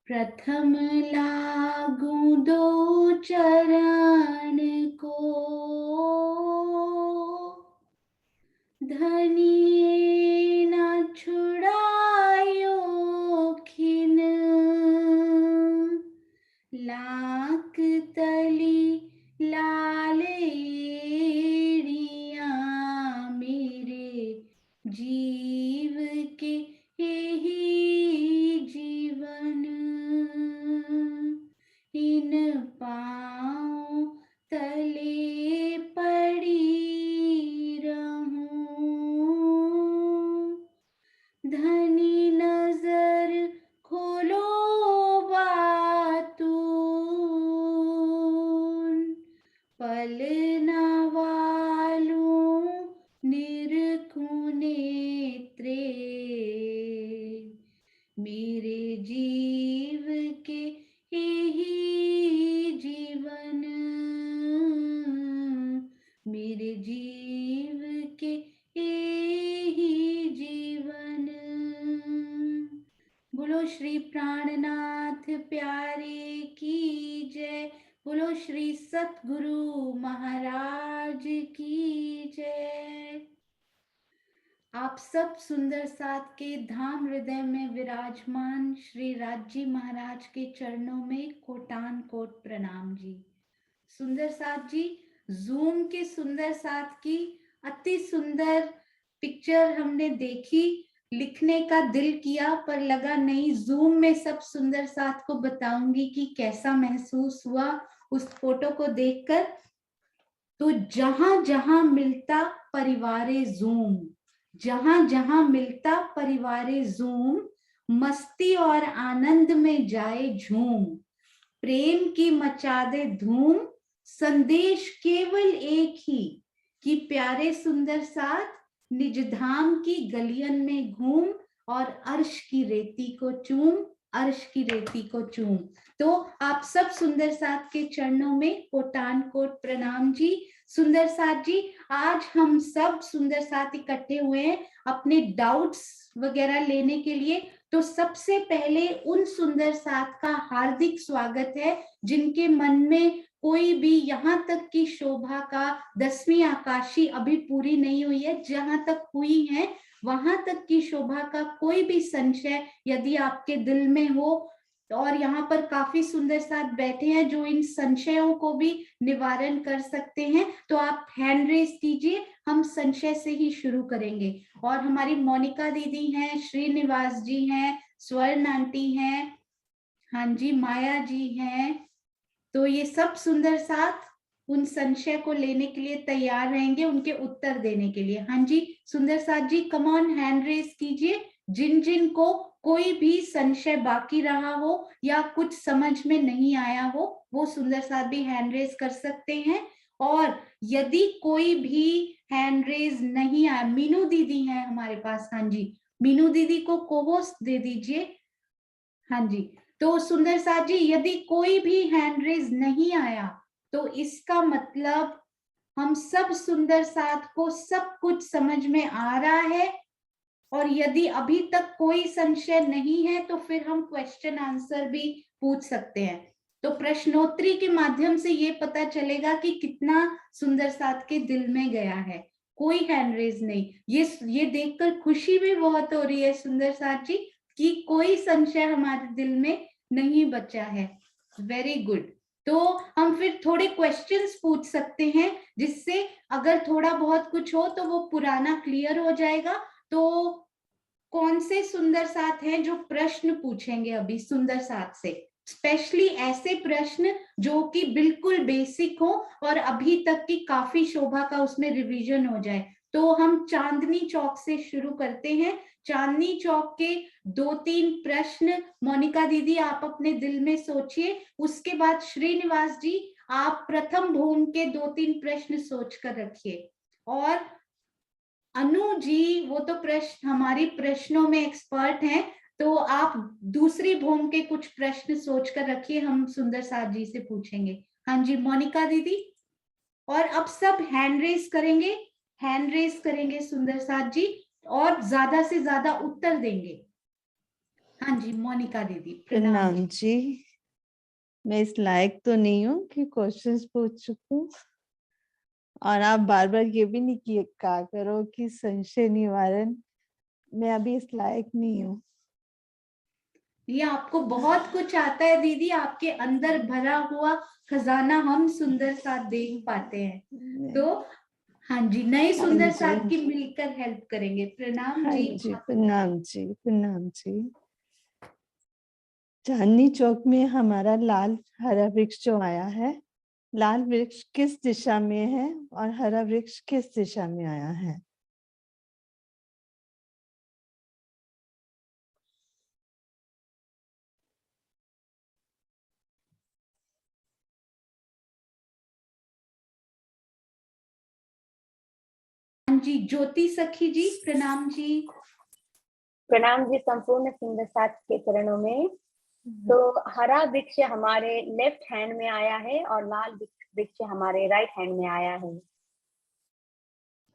प्रथम लागू दो चरण को, धनिये न छुड़ायो खिन, लाख तली लालेरिया मेरे जीव के ही जीवन, इन पाँव तले पड़ी रहूं, धनी नजर खोलो बातून, पल न वालूं निरखूं नेत्रे, मेरे जीव के ही जीवन, मेरे जीव के ही जीवन। बोलो श्री प्राणनाथ प्यारे की जय, बोलो श्री सतगुरु महाराज की जय। आप सब सुंदर साथ के धाम हृदय में विराजमान श्री राजी महाराज के चरणों में कोटान कोट प्रणाम जी। सुंदर साथ जी, जूम के सुंदर साथ की अति सुंदर पिक्चर हमने देखी, लिखने का दिल किया पर लगा नहीं, जूम में सब सुंदर साथ को बताऊंगी कि कैसा महसूस हुआ उस फोटो को देखकर। तो जहां जहां मिलता परिवारे जूम, जहां जहां मिलता परिवारे जूम, मस्ती और आनंद में जाए झूम, प्रेम की मचा दे धूम, संदेश केवल एक ही कि प्यारे सुंदर साथ निजधाम की गलियन में घूम और अर्श की रेती को चूम, अर्श की रेती को चूम। तो आप सब सुंदर साथ के चरणों में कोटान कोट प्रणाम जी। सुंदर साथ जी, आज हम सब सुंदर साथ इकट्ठे हुए हैं अपने डाउट्स वगैरह लेने के लिए। तो सबसे पहले उन सुंदर साथ का हार्दिक स्वागत है जिनके मन में कोई भी, यहाँ तक की शोभा का 10वीं आकाशी अभी पूरी नहीं हुई है, जहां तक हुई है वहां तक की शोभा का कोई भी संशय यदि आपके दिल में हो, और यहाँ पर काफी सुंदर साथ बैठे हैं जो इन संशयों को भी निवारण कर सकते हैं, तो आप हैंड रेज कीजिए, हम संशय से ही शुरू करेंगे। और हमारी मोनिका दीदी हैं, श्रीनिवास जी हैं, स्वर्ण आंटी हैं, हाँ जी, माया जी हैं। तो ये सब सुंदर साथ उन संशय को लेने के लिए तैयार रहेंगे, उनके उत्तर देने के लिए। हाँ जी, सुंदर साथ जी कम ऑन, हैंड रेज कीजिए, जिन जिन को कोई भी संशय बाकी रहा हो या कुछ समझ में नहीं आया हो, वो सुंदर साथ भी हैंड रेज कर सकते हैं। और यदि कोई भी हैंड रेज नहीं आया, मीनू दीदी हैं हमारे पास, हाँ जी, मीनू दीदी को कोहोस्ट दे दीजिए। हाँ जी, तो सुंदर साथ जी यदि कोई भी हैंड रेज नहीं आया तो इसका मतलब हम सब सुंदर साथ को सब कुछ समझ में आ रहा है, और यदि अभी तक कोई संशय नहीं है तो फिर हम क्वेश्चन आंसर भी पूछ सकते हैं। तो प्रश्नोत्तरी के माध्यम से ये पता चलेगा कि कितना सुंदर साथ के दिल में गया है। कोई हैंड रेज नहीं, ये देखकर खुशी भी बहुत हो रही है सुंदर साथ जी कि कोई संशय हमारे दिल में नहीं बचा है। Very good. तो हम फिर थोड़े क्वेश्चंस पूछ सकते हैं जिससे अगर थोड़ा बहुत कुछ हो तो वो पुराना क्लियर हो जाएगा। तो कौन से सुंदर साथ हैं जो प्रश्न पूछेंगे अभी सुंदर साथ से, स्पेशली ऐसे प्रश्न जो कि बिल्कुल बेसिक हो और अभी तक की काफी शोभा का उसमें रिवीजन हो जाए। तो हम चांदनी चौक से शुरू करते हैं। चांदनी चौक के 2-3 प्रश्न मोनिका दीदी आप अपने दिल में सोचिए, उसके बाद श्रीनिवास जी आप प्रथम भूम के 2-3 प्रश्न सोच कर रखिए, और अनु जी वो तो प्रश्न हमारी प्रश्नों में एक्सपर्ट हैं, तो आप दूसरी भूम के कुछ प्रश्न सोच कर रखिए, हम सुंदर साथ जी से पूछेंगे। हाँ जी, मोनिका दीदी, और अब सब हैंड रेज करेंगे, हैंड रेज करेंगे सुंदर साथ जी, और ज्यादा से ज्यादा उत्तर देंगे। हाँ जी, मोनिका दीदी प्रणाम प्रणाम जी। मैं इस लायक तो नहीं हूँ कि क्वेश्चंस पूछ चुकूं, और आप बार बार ये भी नहीं किए कहा करो कि संशय निवारण। मैं अभी इस लायक नहीं हूँ। ये आपको बहुत कुछ आता है दीदी, आपके अंदर भरा हुआ खजाना हम सुंदर साथ देख पाते हैं। तो हाँ जी, नए हाँ सुंदर जी, साथ की मिलकर हेल्प करेंगे। प्रणाम हाँ जी। जी, प्रणाम जी, प्रणाम जी। चांदनी चौक में हमारा लाल हरा वृक्ष जो आया है, लाल वृक्ष किस दिशा में है और हरा वृक्ष किस दिशा में आया है? हाँ जी, ज्योति सखी जी प्रणाम जी। प्रणाम जी संपूर्ण सुंदर साथ के चरणों में। तो हरा वृक्ष हमारे लेफ्ट हैंड में आया है और लाल वृक्ष हमारे राइट हैंड में आया है।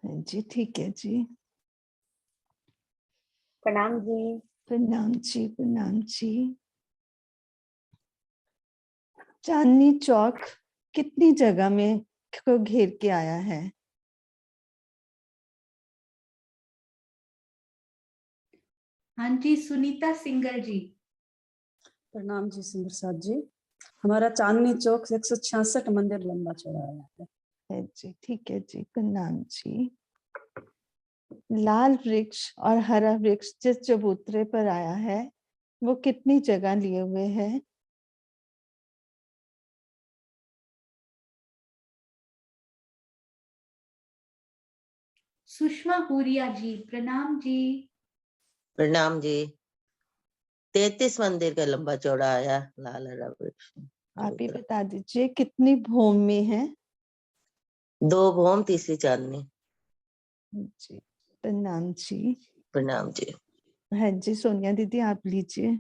जी ठीक है जी। प्रणाम जी। प्रणाम जी, प्रणाम जी। चांदनी चौक कितनी जगह में को घेर के आया है? हाँ जी, सुनीता सिंगल जी। प्रणाम जी सुंदर साथ जी। हमारा चांदनी चौक 166 मंदिर लंबा चौड़ा है जी ठीक है जी, प्रणाम जी। लाल वृक्ष और हरा वृक्ष जिस चबूतरे पर आया है वो कितनी जगह लिए हुए है? सुषमा हुरिया जी प्रणाम जी। प्रणाम जी। 33 मंदिर का लंबा चौड़ा आया लाल हरा वृक्ष। आप ही बता दीजिए कितनी भूमि में है? 2 भूम, तीसरी चांदनी। जी प्रणाम जी। प्रणाम जी। हाँ जी, सोनिया दीदी आप लीजिए।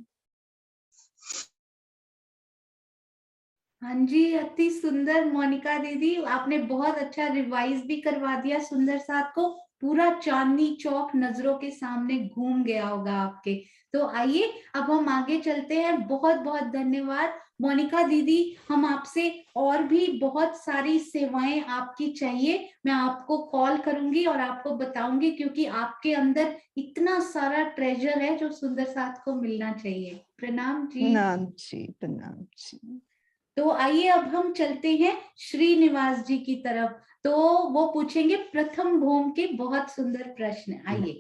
हाँ जी, अति सुंदर मोनिका दीदी, आपने बहुत अच्छा रिवाइज भी करवा दिया सुंदर साथ को। पूरा चांदनी चौक नजरों के सामने घूम गया होगा आपके। तो आइए अब हम आगे चलते हैं। बहुत बहुत धन्यवाद मोनिका दीदी। हम आपसे और भी बहुत सारी सेवाएं आपकी चाहिए, मैं आपको कॉल करूंगी और आपको बताऊंगी, क्योंकि आपके अंदर इतना सारा ट्रेजर है जो सुंदर साथ को मिलना चाहिए। प्रणाम जी। प्रणाम जी, प्रणाम जी। तो आइए अब हम चलते हैं श्रीनिवास जी की तरफ। तो वो पूछेंगे प्रथम भूम के बहुत सुंदर प्रश्न। आइए।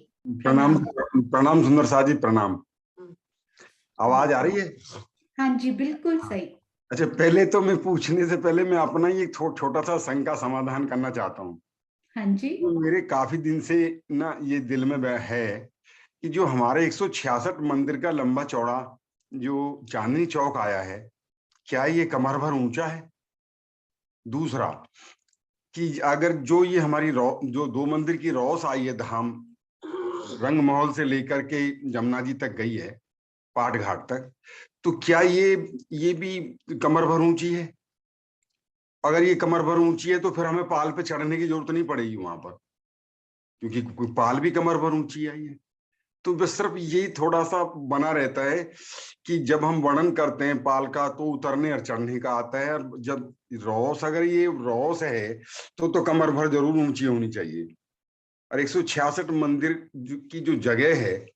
प्रणाम। प्रणाम सुंदर साथ जी, प्रणाम। आवाज आ रही है? हाँ जी, बिल्कुल सही। अच्छा, पहले तो मैं पूछने से पहले मैं अपना ही एक छोटा सा शंका समाधान करना चाहता हूँ। हाँ जी। तो मेरे काफी दिन से ना ये दिल में है कि जो हमारे 166 मंदिर का लंबा चौड़ा जो चांदनी चौक आया है, क्या ये कमर भर ऊंचा है? दूसरा कि अगर जो ये हमारी जो 2 मंदिर की रौस आई है धाम, रंग महल से लेकर के जमुना जी तक गई है, पाट घाट तक, तो क्या ये भी कमर भर ऊंची है? अगर ये कमर भर ऊंची है तो फिर हमें पाल पे चढ़ने की जरूरत नहीं पड़ेगी वहां पर, क्योंकि पाल भी कमर भर ऊंची आई है। तो बस सिर्फ यही थोड़ा सा बना रहता है कि जब हम वर्णन करते हैं पाल का तो उतरने और चढ़ने का आता है, और जब रौस, अगर ये रौस है तो कमर भर जरूर ऊंची होनी चाहिए। और 166 मंदिर की जो जगह है,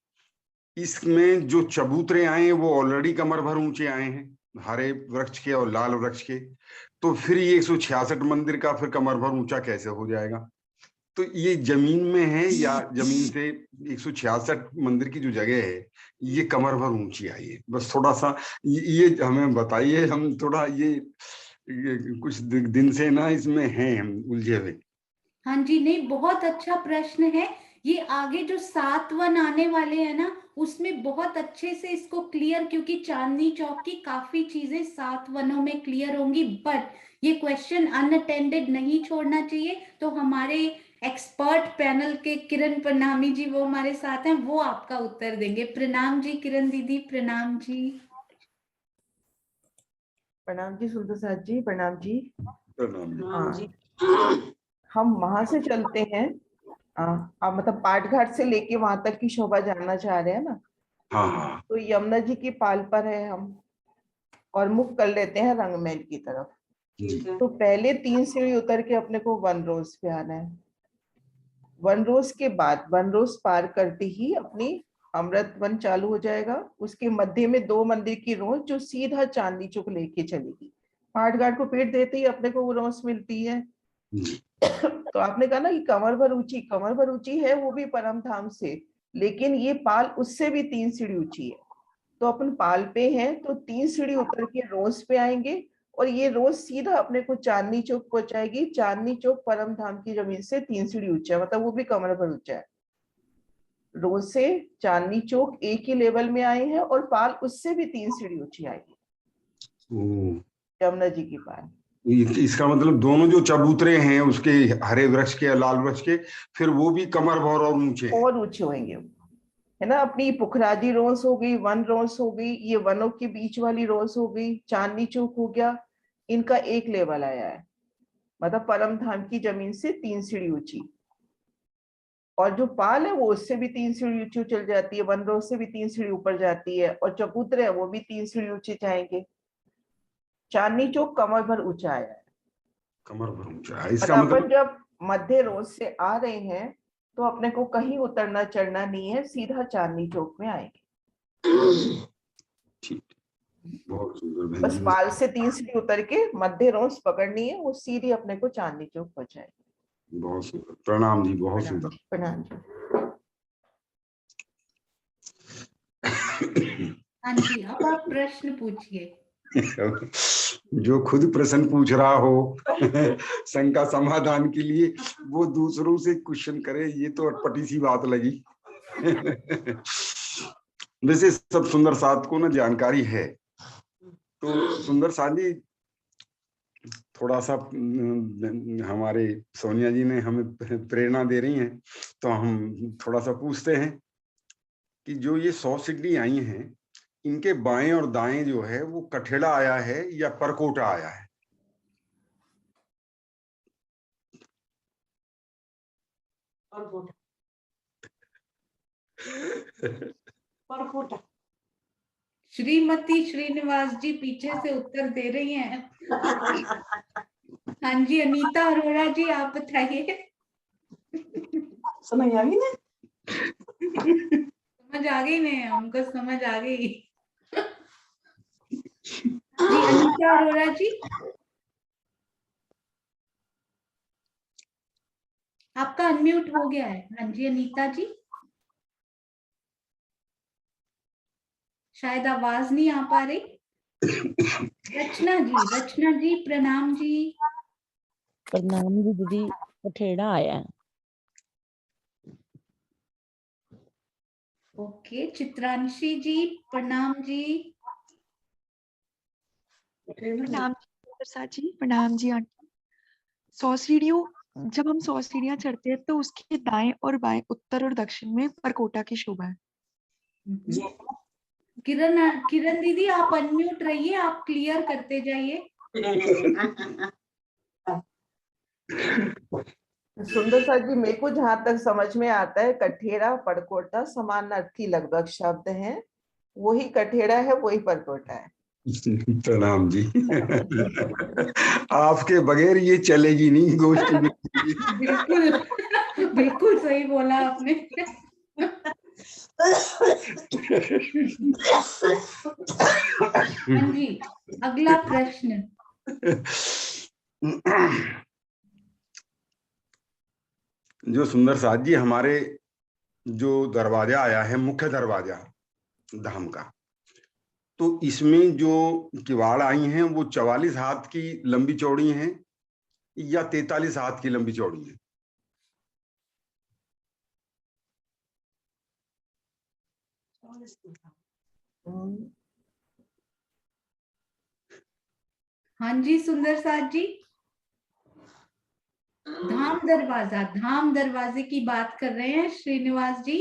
इसमें जो चबूतरे आए हैं वो ऑलरेडी कमर भर ऊंचे आए हैं, हरे वृक्ष के और लाल वृक्ष के। तो फिर ये 166 मंदिर का फिर कमर भर ऊंचा कैसे हो जाएगा? तो ये जमीन में है या जमीन से 166 मंदिर की जो जगह है ये कमर भर ऊंची आई है? बस थोड़ा सा ये हमें बताइए। हम थोड़ा ये कुछ दिन से ना इसमें हैं हम उलझे हुए। हाँ जी, नहीं बहुत अच्छा प्रश्न है। ये आगे जो 7 वन आने वाले हैं ना, उसमें बहुत अच्छे से इसको क्लियर, क्योंकि चांदनी चौक की काफी चीजें 7 वनों में क्लियर होंगी। बट ये क्वेश्चन अनअटेंडेड नहीं छोड़ना चाहिए। तो हमारे एक्सपर्ट पैनल के किरण प्रणामी जी वो हमारे साथ हैं, वो आपका उत्तर देंगे। प्रणाम जी किरण दीदी, प्रणाम जी। प्रणाम जी सुंदर साथ जी, प्रणाम जी। प्रणाम जी। हम वहां से चलते हैं। आप मतलब पाट घाट से लेके वहां तक की शोभा जानना चाह रहे हैं ना? हाँ हाँ तो यमुना जी की पाल पर है हम, और मुख कर लेते हैं रंगमहल की तरफ। जी। तो पहले 3 सीढ़ी उतर के अपने को वन रोज पे आना है। वन रोज के बाद वन रोज पार करते ही अपनी अमृत वन चालू हो जाएगा। उसके मध्य में 2 मंदिर की रोज जो सीधा चांदनी चौक लेके चलेगी। पाठ घाट को पेट देते ही अपने को वो रोज मिलती है। जी। तो आपने कहा ना कि कमर भर ऊंची है, वो भी परम धाम से, लेकिन ये पाल उससे भी 3 सीढ़ी ऊंची है। तो अपन पाल पे हैं तो 3 सीढ़ी उतर के रोज पे आएंगे, और ये रोज सीधा अपने को चांदनी चौक पहुंचाएगी। चांदनी चौक परम धाम की जमीन से 3 सीढ़ी ऊंचा है, मतलब वो भी कमर भर ऊंचा है। रोज से चांदनी चौक एक ही लेवल में आए हैं, और पाल उससे भी 3 सीढ़ी ऊंची आएगी, ओ, यमुना जी की पाल। इसका मतलब दोनों जो चबूतरे हैं उसके, हरे वृक्ष के, लाल वृक्ष के, फिर वो भी कमर भर और ऊंचे हैं। और ऊंचे होंगे, है ना। अपनी पुखराजी रोज हो गई, वन रोज हो गई, ये वनों के बीच वाली रोज हो गई, चांदनी चौक हो गया, इनका एक लेवल आया है, मतलब परम धाम की जमीन से 3 सीढ़ी ऊंची। और जो पाल है वो उससे भी 3 सीढ़ी ऊंची चल जाती है, वन रोज से भी 3 सीढ़ी ऊपर जाती है, और चबूतरे है वो भी 3 सीढ़ी ऊंचे जाएंगे। चांदनी चौक कमर भर ऊंचा आया है। कमर भर ऊंचा है, इसका मतलब मतलब। अपन जब मध्य रोज से आ रहे हैं तो अपने को कहीं उतरना चढ़ना नहीं है, सीधा चांदनी चौक में आएंगे। ठीक, बहुत सुंदर बहन बस जी। पाल से 3 सीढ़ी उतर के मध्य रोज पकड़नी है, वो सीधी अपने को चांदनी चौक पहुंचाएगी। बहुत सुंदर, प्रणाम जी, बहुत प्रणाम सुंदर। प्रणाम जी। हाँ जी, अब आप प्रश्न पूछिए। जो खुद प्रश्न पूछ रहा हो शंका समाधान के लिए, वो दूसरों से क्वेश्चन करे, ये तो अटपटी सी बात लगी। वैसे सब सुंदर साथ को ना जानकारी है। तो सुंदर साथ जी, थोड़ा सा हमारे सोनिया जी ने हमें प्रेरणा दे रही हैं, तो हम थोड़ा सा पूछते हैं कि जो ये 100 सिड्डी आई हैं, इनके बाएं और दाएं जो है वो कठेड़ा आया है या परकोटा आया है? परकोटा। श्रीमती श्रीनिवास जी पीछे से उत्तर दे रही हैं। हाँ जी, अनीता अरोड़ा जी आप बताइए। समझ आ गई ना? समझ आ गई ने, हमको समझ आ गई। जी अनीता अरोड़ा जी, आपका अनम्यूट हो गया है। हाँ जी अनीता जी, शायद आवाज नहीं आ पा रही। रचना जी प्रणाम जी। प्रणाम जी दीदी, कठेड़ा आया है। ओके, चित्रांशी जी प्रणाम जी। प्रणाम जी प्रसाद जी, प्रणाम जी आंटी। 100 सीढ़ियों जब हम 100 सीढ़ियां चढ़ते हैं तो उसके दाएं और बाएं, उत्तर और दक्षिण में परकोटा की शोभा है। किरण दीदी आप अनम्यूट रहिए, आप क्लियर करते जाइए। सुंदर सा जी, मेरे को जहां तक समझ में आता है, कठेड़ा परकोटा समान अर्थी लगभग शब्द हैं। वही कठेड़ा है, वही परकोटा है। प्रणाम जी। आपके बगैर ये चलेगी नहीं गोष्ठी। बिल्कुल बिल्कुल सही बोला आपने। हाँ जी, अगला प्रश्न। जो सुंदर साथ जी, हमारे जो दरवाजा आया है, मुख्य दरवाजा धाम का, तो इसमें जो किवाड़ आई हैं वो 44 हाथ की लंबी चौड़ी हैं या 43 हाथ की लंबी चौड़ी हैं? हाँ जी सुंदर साथ जी, धाम दरवाजे की बात कर रहे हैं श्रीनिवास जी।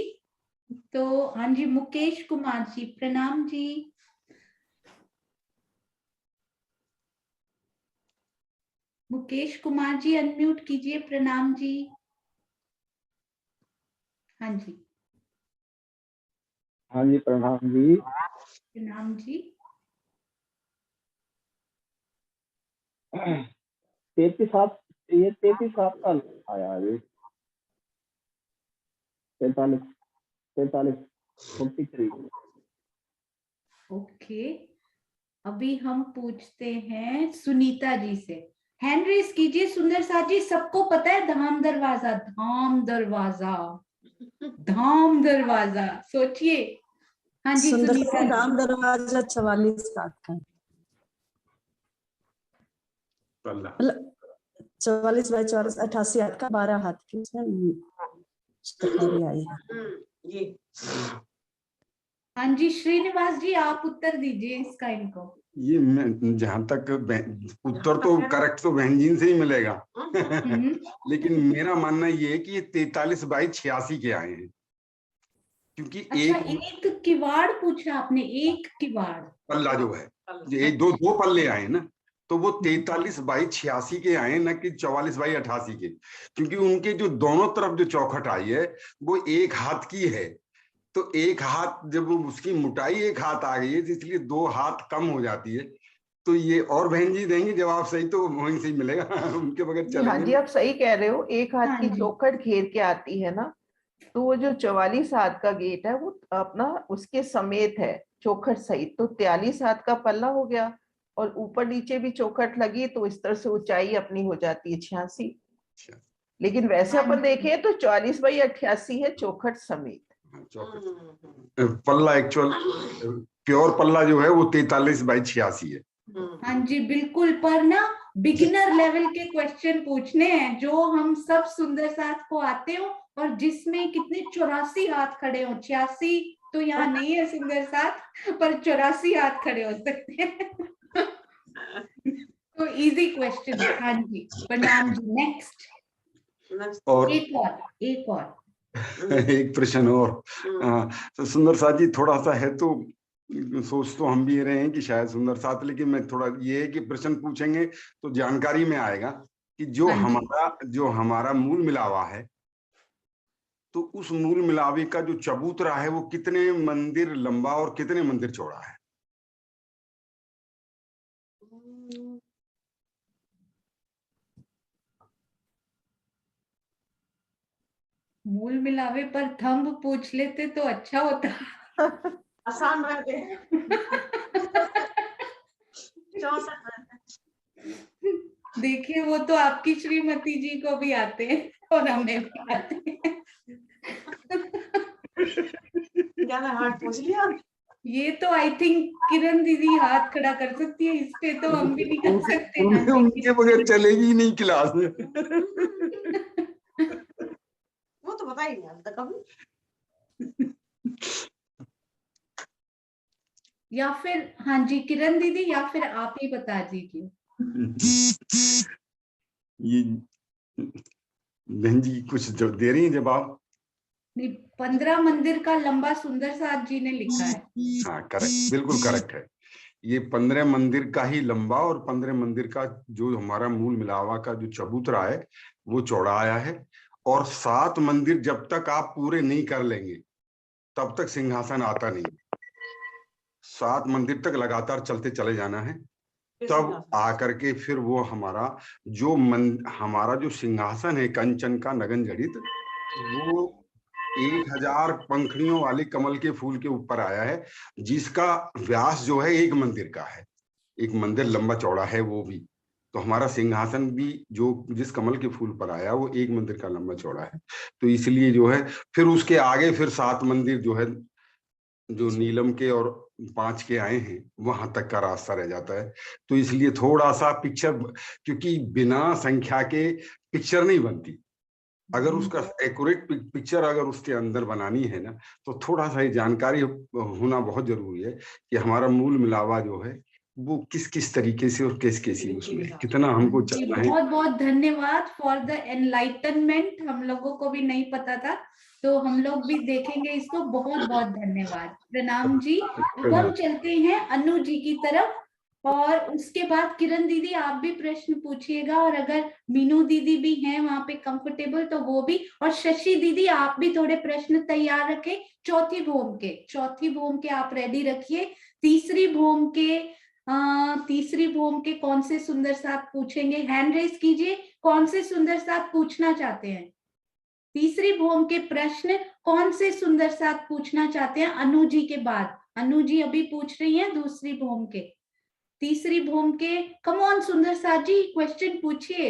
तो हाँ जी, मुकेश कुमार जी प्रणाम जी। मुकेश कुमार जी अनम्यूट कीजिए, प्रणाम जी। हाँ जी, हाँ जी प्रणाम जी। प्रणाम जी। 33 ये 33 का आया ये 43 43। ओके, अभी हम पूछते हैं सुनीता जी से। हैंड रेस कीजिए सुंदर साथ जी। सबको पता है धाम दरवाजा, धाम दरवाजा, धाम दरवाजा, सोचिए। हाँ जी सुंदर सुनीता जी। धाम दरवाजा 44 हाथ का, पल्ला 44 बाई 44 88 हाथ का, 12 हाथ की इसमें चित्रकारी आई है। हाँ जी श्रीनिवास जी, आप उत्तर दीजिए इसका इनको। ये जहां तक उत्तर तो करेक्ट तो बहन जी से ही मिलेगा। लेकिन मेरा मानना ये है कि ये 43 बाई 86 के आए हैं, क्योंकि अच्छा, एक किवाड़ पूछा आपने, एक किवाड़ पल्ला जो है, ये दो पल्ले आए ना, तो वो 43 बाई 86 के आए, न कि 44 बाई 88 के, क्योंकि उनके जो दोनों तरफ जो चौखट आई है वो एक हाथ की है। तो एक हाथ जब उसकी मोटाई एक हाथ आ गई है, तो इसलिए 2 हाथ कम हो जाती है। तो ये और बहन जी देंगे जवाब सही, तो वहीं से ही मिलेगा। उनके बगैर जी हाँ जी, चलेंगे। आप सही कह रहे हो, एक हाथ हाँ की जी। चौखट घेर के आती है ना, तो वो जो 44 हाथ का गेट है वो अपना उसके समेत है, चौखट सहित, तो 43 हाथ का पल्ला हो गया। और ऊपर नीचे भी चौखट लगी तो इस तरह से ऊंचाई अपनी हो जाती है 86। लेकिन वैसे अपन देखें तो 44 बाई 88 है चौखट समेत। पल्ला एक्चुअल प्योर पल्ला जो है वो 43 बाई 86 है। हाँ जी बिल्कुल, पर ना बिगिनर लेवल के क्वेश्चन पूछने हैं जो हम सब सुंदर साथ को आते हो, और जिसमें कितने 84 हाथ खड़े हो। 86 तो यहाँ नहीं है सुंदर साथ, पर 84 हाथ खड़े हो सकते हैं। तो इजी क्वेश्चन। हाँ जी प्रणाम जी। नेक्स्ट और एक और एक प्रश्न और। तो सुंदर साथ जी थोड़ा सा है, तो सोच तो हम भी रहे हैं कि शायद सुंदर साथ, लेकिन मैं थोड़ा ये है कि प्रश्न पूछेंगे तो जानकारी में आएगा कि जो हमारा मूल मिलावा है, तो उस मूल मिलावे का जो चबूतरा है वो कितने मंदिर लंबा और कितने मंदिर चौड़ा है? मूल मिलावे पर थंब पूछ लेते तो अच्छा होता। आसान रहते। 64 देखिए वो तो आपकी श्रीमती जी को भी आते हैं और हमें भी आते हैं। ज्यादा हार्ड पूछ लिया। ये तो आई थिंक किरण दीदी हाथ खड़ा कर सकती है, इस पे तो हम भी नहीं कर सकते। उनके बगैर चलेगी ही नहीं क्लास में। वो तो बता ही नहीं आता कभी। या फिर हाँ जी किरण दीदी, या फिर आप ही बता दीजिए। ये बहन जी कुछ जो दे रही है जवाब। 15 मंदिर का लंबा सुंदर साथ जी ने लिखा है। हाँ करेक्ट, बिल्कुल करेक्ट है। ये 15 मंदिर का ही लंबा और 15 मंदिर का जो हमारा मूल मिलावा का जो चबूतरा है वो चौड़ा आया है। और 7 मंदिर जब तक आप पूरे नहीं कर लेंगे तब तक सिंहासन आता नहीं। 7 मंदिर तक लगातार चलते चले जाना है, तब आकर के फिर वो हमारा हमारा जो सिंहासन है कंचन का नगन जड़ित, वो 1000 पंखड़ियों वाले कमल के फूल के ऊपर आया है, जिसका व्यास जो है 1 मंदिर का है। 1 मंदिर लंबा चौड़ा है वो भी। तो हमारा सिंहासन भी जो जिस कमल के फूल पर आया वो 1 मंदिर का लंबा चौड़ा है। तो इसलिए जो है फिर उसके आगे फिर 7 मंदिर जो है जो नीलम के और 5 के आए हैं वहां तक का रास्ता रह जाता है। तो इसलिए थोड़ा सा पिक्चर, क्योंकि बिना संख्या के पिक्चर नहीं बनती। अगर उसका एक्यूरेट पिक्चर अगर उसके अंदर बनानी है ना, तो थोड़ा सा ये जानकारी होना बहुत जरूरी है कि हमारा मूल मिलावा जो है वो किस किस तरीके से और कैसी उसमें कितना हमको चलना है। बहुत बहुत धन्यवाद फॉर द एनलाइटनमेंट, हम लोगों को भी नहीं पता था, तो हम लोग भी देखेंगे इसको। बहुत बहुत धन्यवाद, प्रणाम जी। अब हम चलते हैं अनु जी की तरफ। और उसके बाद किरण दीदी आप भी प्रश्न पूछिएगा, और अगर मीनू दीदी भी हैं वहां पे कंफर्टेबल तो वो भी, और शशि दीदी आप भी थोड़े प्रश्न तैयार रखें। चौथी भूम के आप रेडी रखिए। तीसरी भूम के कौन से सुंदर साथ पूछेंगे? हैंड रेज कीजिए, कौन से सुंदर साथ पूछना चाहते हैं? तीसरी भूम के प्रश्न कौन से सुंदर साथ पूछना चाहते हैं? अनु जी के बाद, अनु जी अभी पूछ रही हैं दूसरी भूम के। तीसरी भूम के कम ऑन सुंदर साथ जी क्वेश्चन पूछिए।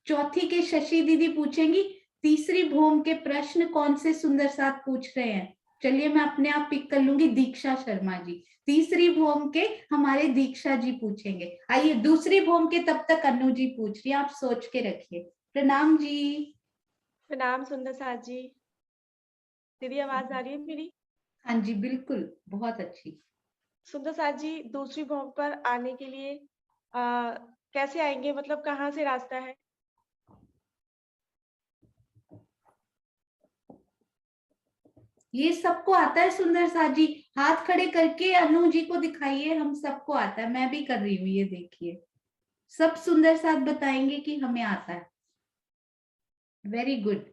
चौथी के शशि दीदी पूछेंगी। तीसरी भूम के प्रश्न कौन से सुंदर साथ पूछ रहे हैं? चलिए मैं अपने आप पिक कर लूंगी, दीक्षा शर्मा जी। तीसरी भूम के हमारे दीक्षा जी पूछेंगे। आइए दूसरी भूम के तब तक अनु जी पूछ रही है, आप सोच के रखिए। प्रणाम जी। प्रणाम सुंदर साथ जी। दीदी आवाज आ रही है मेरी? हाँ जी बिल्कुल, बहुत अच्छी। सुंदर साथ जी, दूसरी भूम पर आने के लिए कैसे आएंगे, मतलब कहाँ से रास्ता है? ये सबको आता है सुंदर साथ जी, हाथ खड़े करके अनु जी को दिखाइए, हम सबको आता है, मैं भी कर रही हूँ, ये देखिए सब सुंदर साथ बताएंगे कि हमें आता है। Very good.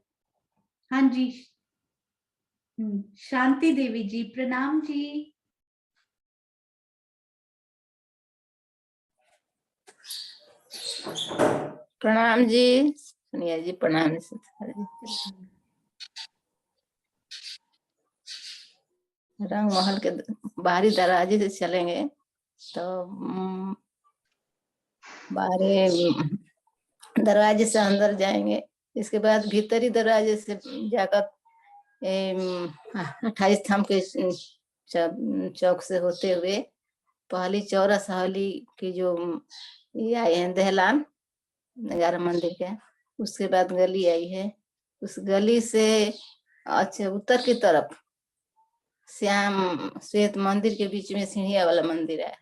हाँ जी शांति देवी जी, प्रणाम जी। प्रणाम जी सोनिया जी, प्रणाम जी। रंग महल के बाहरी दरवाजे से चलेंगे तो बाहरी दरवाजे से अंदर जाएंगे, इसके बाद भीतरी दरवाजे से जाकर 28 धाम के चौक से होते हुए पहली चौरस हवेली की जो ये आए हैं दहलान 11 मंदिर के, उसके बाद गली आई है, उस गली से अच्छा उत्तर की तरफ श्याम श्वेत मंदिर के बीच में सीढ़िया वाला मंदिर है,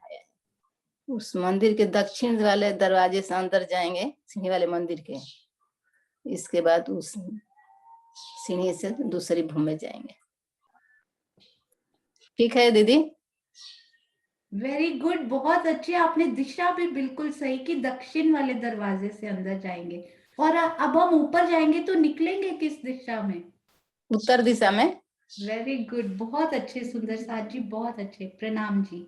उस मंदिर के दक्षिण वाले दरवाजे से अंदर जाएंगे सीढ़ी वाले मंदिर के, इसके बाद उस सीढ़ी से दूसरी भूमि में जाएंगे। ठीक है दीदी? वेरी गुड, बहुत अच्छे, आपने दिशा भी बिल्कुल सही कि दक्षिण वाले दरवाजे से अंदर जाएंगे। और अब हम ऊपर जाएंगे तो निकलेंगे किस दिशा में? उत्तर दिशा में। वेरी गुड, बहुत अच्छे सुंदर साथ जी, बहुत अच्छे। प्रणाम जी।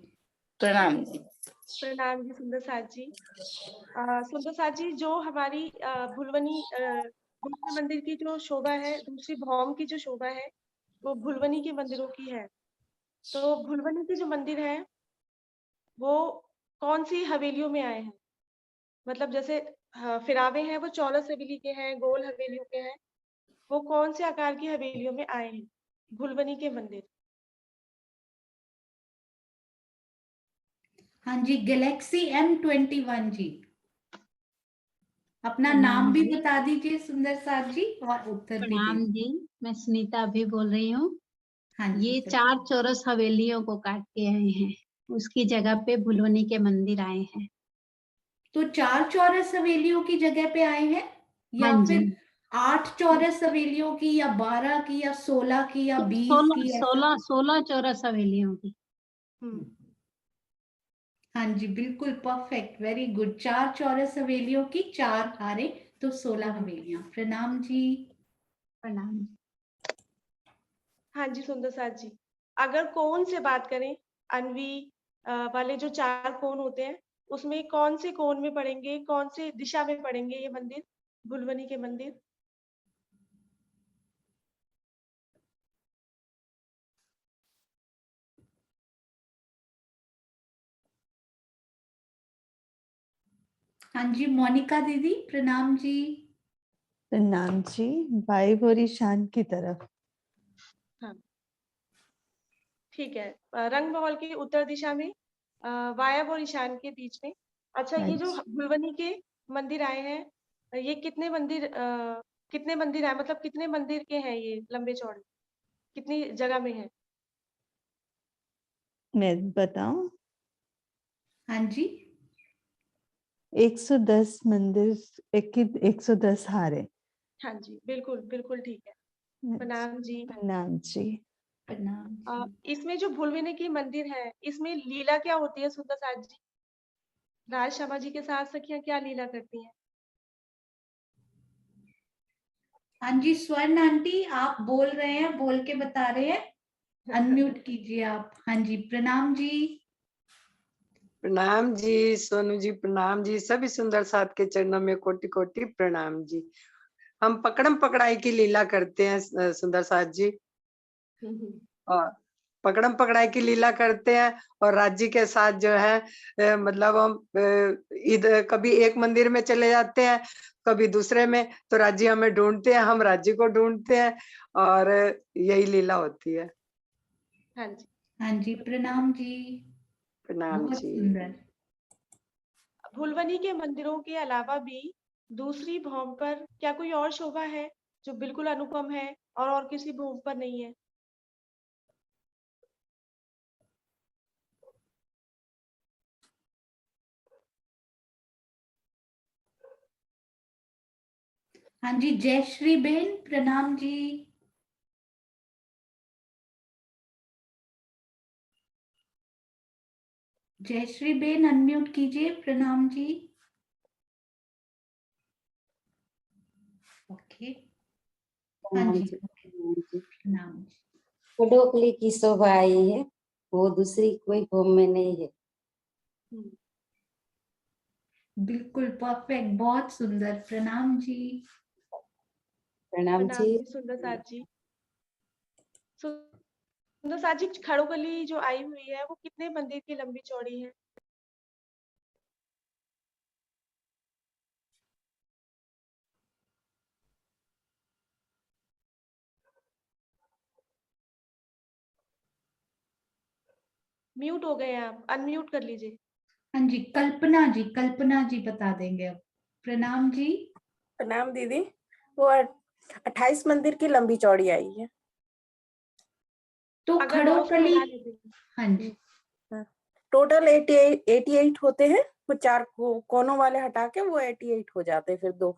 प्रणाम जी। प्रणाम जी सुंदर साथ जी। सुंदर साथ जी, जो हमारी भुलवनी दूसरे मंदिर की जो शोभा है, दूसरी भौम की जो शोभा है, वो भुलवनी के मंदिरों की है। तो भुलवनी के जो मंदिर है वो कौन सी हवेलियों में आए हैं? मतलब जैसे फिरावे हैं वो चौरस हवेली के हैं, गोल हवेलियों के हैं, वो कौन से आकार की हवेलियों में आए हैं भुलवनी के मंदिर? हाँ जी, गैलेक्सी M21 जी, अपना नाम भी बता दीजिए सुंदर साथ जी और उत्तर भी प्रणाम जी, मैं सुनीता भी बोल रही हूँ। हाँ ये 4 चौरस हवेलियों को काट के आए हैं, उसकी जगह पे भुलवनी के मंदिर आए हैं। तो 4 चौरस हवेलियों की जगह पे आए हैं, या हाँ फिर जी। 8 चौरस हवेलियों की, या 12 की, या 16 की, या 20 की? 16 चौरस हवेलियों की। हाँ जी बिल्कुल परफेक्ट, वेरी गुड। 4 चौरस हवेलियों की 4 हारे तो 16 हवेलियां। प्रणाम जी। प्रणाम। हाँ जी सुंदर साथ जी, अगर कोण से बात करें, अन्वी वाले जो 4 कोण होते हैं, उसमें कौन से कोण में पड़ेंगे, कौन से दिशा में पड़ेंगे ये मंदिर, भुलवनी के मंदिर? हाँ जी मोनिका दीदी, प्रणाम जी। प्रणाम जी, वायु और ईशान की तरफ। हाँ ठीक है, रंग महल की उत्तर दिशा में, वायव्य और ईशान के बीच में। अच्छा, ये जो भुलवनी के मंदिर आए हैं, ये कितने मंदिर आए, मतलब कितने मंदिर के हैं ये, लंबे चौड़े कितनी जगह में है? मैं बताऊं? हाँ जी 110 मंदिर, 110 हारे। हाँ जी बिल्कुल बिल्कुल ठीक है। प्रणाम जी। प्रणाम जी। प्रणाम। इसमें जो भुलवनी की मंदिर है, इसमें लीला क्या होती है सुंदर साथ जी? राज शर्मा जी के साथ सखियां क्या लीला करती हैं? हाँ जी, स्वर्ण आंटी आप बोल रहे हैं, बोल के बता रहे हैं, अनम्यूट कीजिए आप। हाँ जी, प्रणाम जी। प्रणाम जी सोनू जी, प्रणाम जी, सभी सुंदर साथ के चरणों में कोटि कोटि प्रणाम जी। हम पकड़म पकड़ाई की लीला करते हैं सुंदर साथ जी, और पकड़म पकड़ाई की लीला करते हैं, और राज्य के साथ जो है मतलब हम इधर कभी एक मंदिर में चले जाते हैं, कभी दूसरे में, तो राज्य हमें ढूंढते हैं, हम राज्य को ढूंढते हैं, और यही लीला होती है। हाँ जी, हाँ जी, प्रणाम जी। प्रणाम बहुत जी। सुंदर। भुलवनी के मंदिरों के अलावा भी दूसरी भौम पर क्या कोई और शोभा है जो बिल्कुल अनुपम है और किसी भौम पर नहीं है? हाँ जी, जयश्री बहन प्रणाम जी। जयश्री बहन अनम्यूट कीजिए, प्रणाम जी। ओके, हाँ प्रणाम जी, जी। प्रणाम जी। खडोकली की शोभा आई है, वो दूसरी कोई भूमि में नहीं है। बिल्कुल परफेक्ट, बहुत सुंदर, प्रणाम जी। प्रणाम जी। सुंदर साथ जी। सुंदर साथ जी, खड़ोकली जो आई हुई है वो कितने मंदिर की लंबी चौड़ी है? म्यूट हो गए आप, अनम्यूट कर लीजिए। हाँ जी, कल्पना जी बता देंगे अब। प्रणाम जी। प्रणाम दीदी। वो 28 मंदिर की लंबी चौड़ी आई है। तो अगर 9 से खड़ोकली, हटा देते हैं। हाँ जी, टोटल 88 होते हैं, वो 4 कोनों वाले हटा के वो 88 हो जाते हैं, फिर 2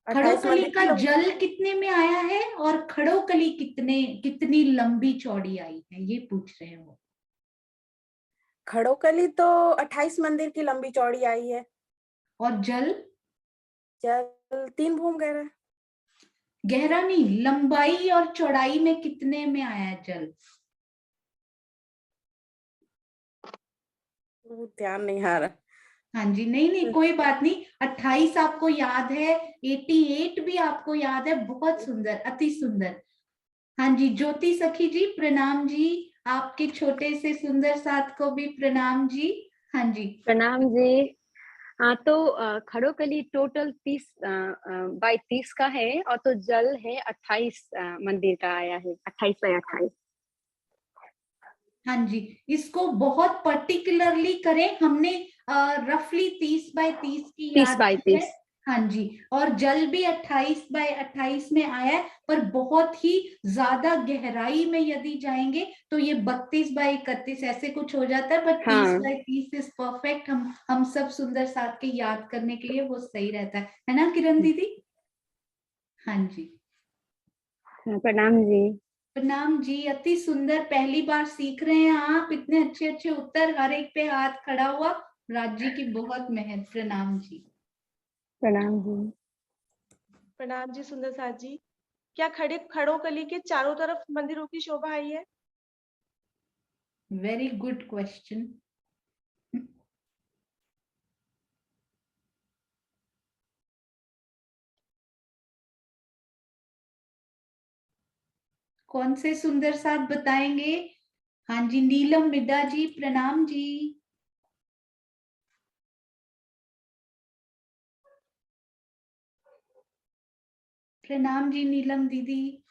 28 खड़ोकली मंदिर का की लंबी। जल कितने में आया है और खड़ोकली कितनी लंबी चौड़ी आई है, ये पूछ रहे हैं वो। खड़ोकली तो 28 मंदिर की लंबी चौड़ी आई है। और जल 3 भूम गहरा। गहरा नहीं, लंबाई और चौड़ाई में कितने में आया है जल? वो ध्यान नहीं आ रहा। हाँ जी, नहीं कोई बात नहीं, 28 आपको याद है, 88 भी आपको याद है, बहुत सुंदर, अति सुंदर। हाँ जी, ज्योति सखी जी प्रणाम जी, आपके छोटे से सुंदर साथ को भी प्रणाम जी। हाँ जी, प्रणाम जी। हाँ, तो खड़ोकली टोटल 30 बाई 30 का है, और तो जल है 28 मंदिर का आया है, 28 बाई 28। हाँ जी, इसको बहुत पर्टिकुलरली करें, हमने रफली 30 बाय 30 की 30 याद बाई की है। 30। हाँ जी, और जल भी 28 बाय 28 में आया है, पर बहुत ही ज्यादा गहराई में यदि जाएंगे तो ये 32 बाय 31 ऐसे कुछ हो जाता है, बट 30 हाँ। By 30 is perfect. हम सब सुंदर साथ के याद करने के लिए वो सही रहता है ना किरण दीदी? हाँ जी, प्रणाम जी। प्रणाम जी, अति सुंदर, पहली बार सीख रहे हैं आप, इतने अच्छे अच्छे उत्तर, हर एक पे हाथ खड़ा हुआ, राज्य की बहुत मेहनत, प्रणाम जी। प्रणाम जी। प्रणाम जी सुंदर साथ जी। क्या खड़ोकली के चारों तरफ मंदिरों की शोभा आई है? Very good question. कौन से सुंदर साथ बताएंगे? हाँ जी, नीलम मिड्डा जी प्रणाम जी। प्रणाम जी नीलम दीदी,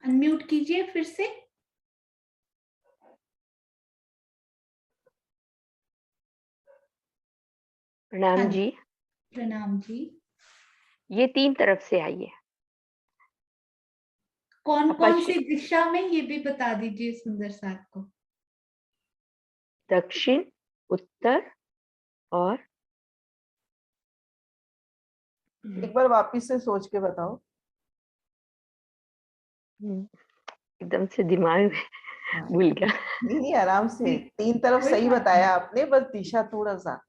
अनम्यूट कीजिए फिर से। प्रणाम जी। प्रणाम जी। ये 3 तरफ से आई है। कौन कौन सी पश्चिम, दिशा में, ये भी बता दीजिए सुंदर साथ को। दक्षिण, उत्तर और एक बार वापिस से सोच के बताओ। एकदम से दिमाग में भूल गया। नहीं नहीं, आराम से, 3 तरफ सही बताया आपने, बस दिशा थोड़ा सा।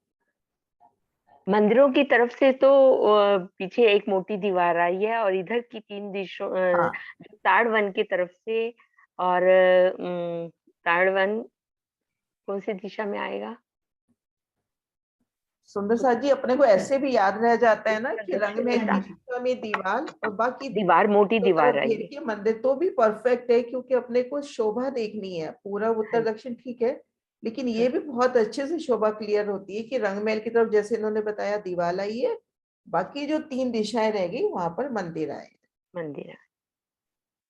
मंदिरों की तरफ से तो पीछे एक मोटी दीवार आई है, और इधर की 3 दिशों हाँ जो ताड़वन की तरफ से, और ताड़वन कौन सी दिशा में आएगा? सुंदर साथ जी, अपने को ऐसे भी याद रह जाता है ना कि रंग महल की दक्षिण दिशा में दीवार और बाकी दीवार, मोटी दो दीवार तरफ आई घेर है। के मंदिर, तो भी परफेक्ट है, क्योंकि अपने को शोभा देखनी है। पूरा उत्तर दक्षिण ठीक है, लेकिन ये भी बहुत अच्छे से शोभा क्लियर होती है कि रंग महल की तरफ जैसे इन्होंने बताया दीवार आई है, बाकी जो 3 दिशाएं रह गई वहां पर मंदिर आए। मंदिर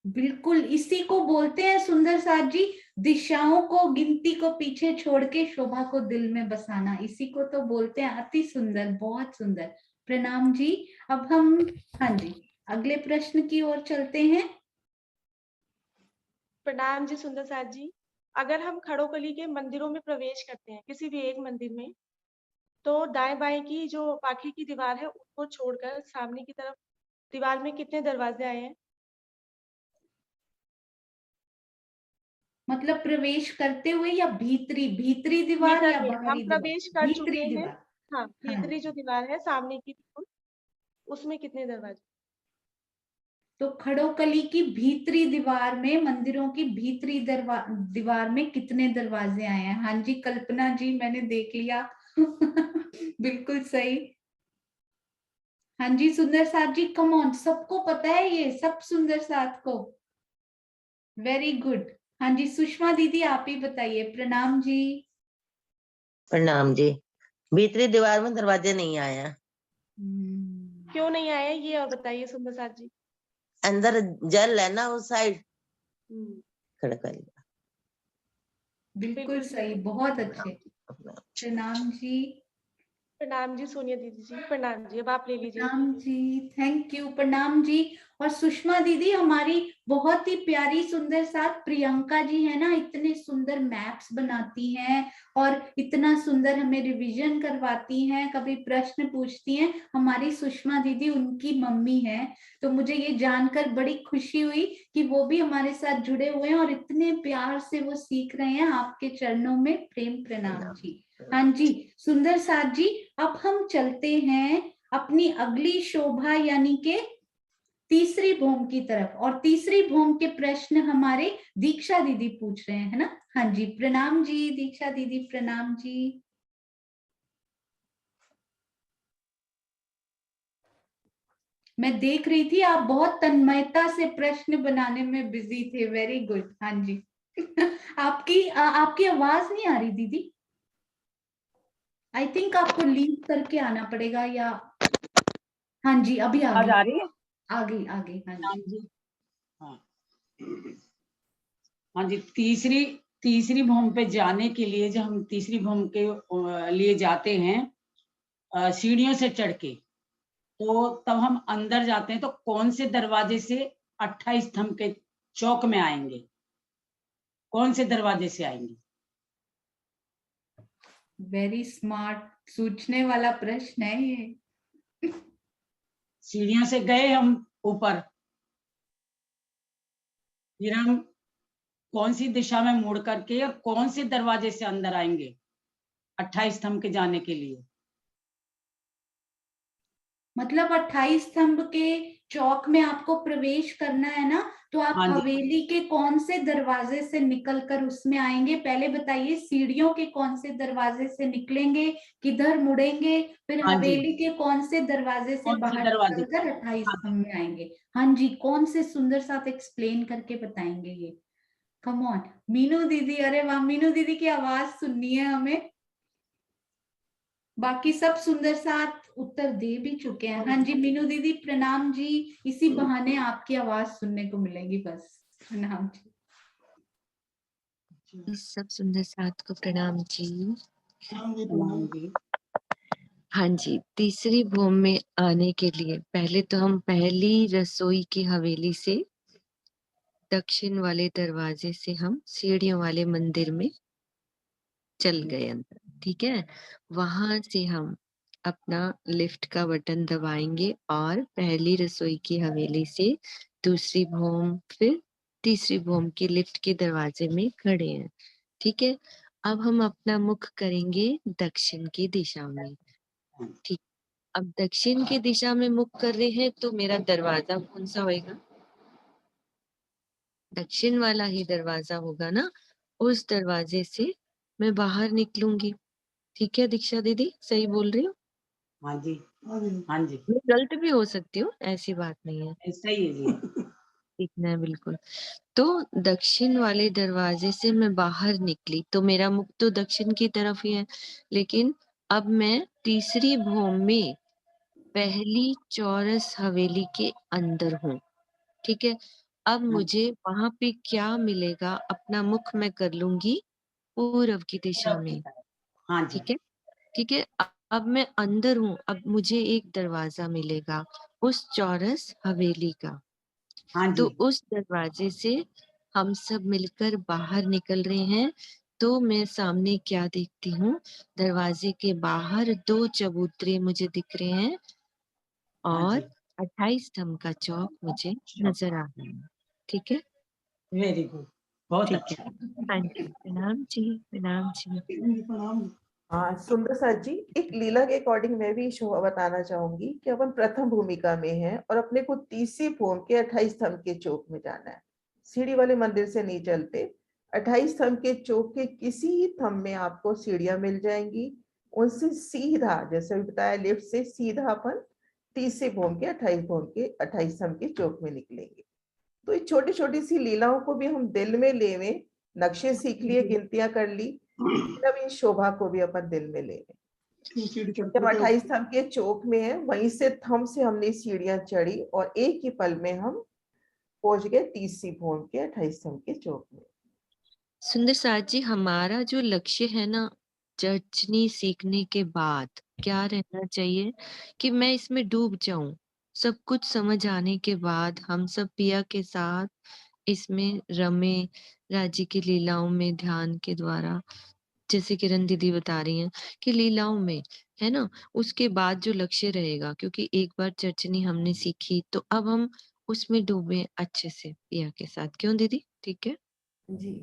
बिल्कुल, इसी को बोलते हैं सुंदर साथ जी, दिशाओं को, गिनती को पीछे छोड़ के शोभा को दिल में बसाना, इसी को तो बोलते हैं। अति सुंदर, बहुत सुंदर। प्रणाम जी। अब हम, हाँ जी, अगले प्रश्न की ओर चलते हैं। प्रणाम जी सुंदर साथ जी। अगर हम खड़ोकली के मंदिरों में प्रवेश करते हैं, किसी भी एक मंदिर में, तो दाएं बाएं की जो बाकी की दीवार है उसको छोड़कर सामने की तरफ दीवार में कितने दरवाजे आए हैं? मतलब प्रवेश करते हुए या भीतरी, भीतरी दीवार या भीतर में बाहरी हम दीवार? प्रवेश कर चुके भीतरी हैं। दीवार। हाँ, हाँ भीतरी जी। जो दीवार है सामने की बिल्कुल, उसमें कितने दरवाजे? तो खड़ोकली की भीतरी दीवार में, मंदिरों की भीतरी दीवार में कितने दरवाजे आए हैं? हाँ जी कल्पना जी, मैंने देख लिया। बिल्कुल सही। हाँ जी सुंदर साथ जी, कम ऑन, सबको पता है ये सब, सुंदर साथ को। Very good. हाँ जी सुषमा दीदी, आप ही बताइए। प्रणाम जी। प्रणाम जी। भीतरी दीवार में दरवाजे नहीं आए हैं। क्यों नहीं आए ये और बताइए सुंदर साथ जी। अंदर जल है ना उस साइड, खड़कली। बिल्कुल सही, बहुत अच्छे। प्रणाम जी। प्रणाम जी सोनिया दीदी जी, प्रणाम जी। अब आप ले लीजिए। प्रणाम जी, थैंक यू। प्रणाम जी। और सुषमा दीदी, हमारी बहुत ही प्यारी सुंदर साथ प्रियंका जी है ना, इतने सुंदर मैप्स बनाती हैं और इतना सुंदर हमें रिवीजन करवाती हैं, कभी प्रश्न पूछती हैं। हमारी सुषमा दीदी उनकी मम्मी है, तो मुझे ये जानकर बड़ी खुशी हुई कि वो भी हमारे साथ जुड़े हुए हैं और इतने प्यार से वो सीख रहे हैं। आपके चरणों में प्रेम प्रणाम जी। हाँ जी सुंदर साथ जी, अब हम चलते हैं अपनी अगली शोभा यानी के तीसरी भौम की तरफ, और तीसरी भौम के प्रश्न हमारे दीक्षा दीदी पूछ रहे हैं, है ना? हाँ जी प्रणाम जी दीक्षा दीदी, प्रणाम जी। मैं देख रही थी आप बहुत तन्मयता से प्रश्न बनाने में बिजी थे। Very good. हाँ जी। आपकी आवाज नहीं आ रही दीदी। आई थिंक आपको लीव करके आना पड़ेगा, या हाँ जी अभी आ आवाज गई, आ रही है? आ गई आ गई। हाँ हाँ जी। जी। हाँ हाँ जी, तीसरी भूमि पे जाने के लिए, जब हम तीसरी भूमि के लिए जाते हैं सीढ़ियों से चढ़ के, तो तब हम अंदर जाते हैं, तो कौन से दरवाजे से 28 स्तंभ के चौक में आएंगे? कौन से दरवाजे से आएंगे? वेरी स्मार्ट, सोचने वाला प्रश्न है ये। सीढ़ियों से गए हम ऊपर, फिर हम कौन सी दिशा में मुड़ करके और कौन से दरवाजे से अंदर आएंगे 28 स्तंभ के जाने के लिए? मतलब 28 स्तंभ के चौक में आपको प्रवेश करना है ना, तो आप हाँ जी। हवेली के कौन से दरवाजे से निकलकर उसमें आएंगे? पहले बताइए, सीढ़ियों के कौन से दरवाजे से निकलेंगे, किधर मुड़ेंगे, फिर हाँ जी। हवेली के कौन से दरवाजे से कौन से बाहर दरवाजे? निकलकर 28 हाँ स्तंभ में आएंगे? हाँ जी, कौन से सुंदर साथ एक्सप्लेन करके बताएंगे ये? कम ऑन मीनू दीदी, अरे वाह, मीनू दीदी की आवाज सुननी है हमें। बाकी सब सुंदर साथ उत्तर दे भी चुके हैं। हाँ जी मीनू दीदी प्रणाम जी, इसी बहाने आपकी आवाज सुनने को मिलेगी बस। प्रणाम जी। सब सुंदर साथ को प्रणाम जी। प्रणाम जी। हाँ जी, तीसरी भूमि में आने के लिए पहले तो हम पहली रसोई की हवेली से दक्षिण वाले दरवाजे से हम सीढ़ियों वाले मंदिर में चल गए अंदर, ठीक है। वहां से हम अपना लिफ्ट का बटन दबाएंगे और पहली रसोई की हवेली से दूसरी भूमि, फिर तीसरी भूमि के लिफ्ट के दरवाजे में खड़े हैं। ठीक है, अब हम अपना मुख करेंगे दक्षिण की दिशा में। ठीक, अब दक्षिण की दिशा में मुख कर रहे हैं तो मेरा दरवाजा कौन सा होएगा? दक्षिण वाला ही दरवाजा होगा ना। उस दरवाजे से मैं बाहर निकलूंगी। ठीक है दीक्षा दीदी, सही बोल रही हूँ? हाँ जी, हाँ जी, मैं गलत भी हो सकती हूँ, ऐसी बात नहीं है। सही है जी। ठीक है, बिल्कुल। तो दक्षिण वाले दरवाजे से मैं बाहर निकली तो मेरा मुख तो दक्षिण की तरफ ही है, लेकिन अब मैं तीसरी भूमि में पहली चौरस हवेली के अंदर हूँ। ठीक है, अब मुझे वहां पे क्या मिलेगा? अपना मुख मैं कर लूंगी पूर्व की दिशा में। हाँ जी, ठीक है, ठीक है। अब मैं अंदर हूँ, अब मुझे एक दरवाजा मिलेगा उस चौरस हवेली का। हाँ तो जी, उस दरवाजे से हम सब मिलकर बाहर निकल रहे हैं। तो मैं सामने क्या देखती हूँ? दरवाजे के बाहर 2 चबूतरे मुझे दिख रहे हैं हाँ और जी, 28 स्तंभ का चौक मुझे नजर आ रहा है। ठीक है, वेरी गुड, बहुत ठीक अच्छा। है। हाँ जी, प्रणाम जी, प्रणाम जी। हाँ सुंदर साथ जी, एक लीला के अकॉर्डिंग मैं भी शोभा बताना चाहूंगी कि अपन प्रथम भूमिका में हैं और अपने को तीसरी भूमि के 28 स्तंभ के चौक में जाना है। सीढ़ी वाले मंदिर से नहीं चलते, 28 स्तंभ के चौक के किसी ही स्तंभ में आपको सीढ़ियां मिल जाएंगी। उनसे सीधा, जैसे भी बताया, लिफ्ट से सीधा अपन तीसरी भूमि के 28 स्तंभ के चौक में निकलेंगे। तो ये छोटी छोटी सी लीलाओं को भी हम दिल में लेवे, नक्शे सीख लिए, गिनतियां कर ली, तब इन शोभा को भी अपन दिल में ले लें। जब 28 स्तंभ के चौक में है, वहीं से थंब से हमने सीढ़ियां चढ़ी और एक ही पल में हम पहुंच गए तीसरी भूमि के 28 स्तंभ के चौक में। सुंदर साथ जी, हमारा जो लक्ष्य है ना, चर्चनी सीखने के बाद क्या रहना चाहिए कि मैं इसमें डूब जाऊं। सब कुछ समझ आने के बाद हम सब पिया के साथ इसमें रमे, राज्य की लीलाओं में ध्यान के द्वारा, जैसे किरण दीदी बता रही हैं कि लीलाओं में, है ना, उसके बाद जो लक्ष्य रहेगा, क्योंकि एक बार चर्चनी हमने सीखी तो अब हम उसमें डूबे अच्छे से पिया के साथ। क्यों दीदी? ठीक है जी,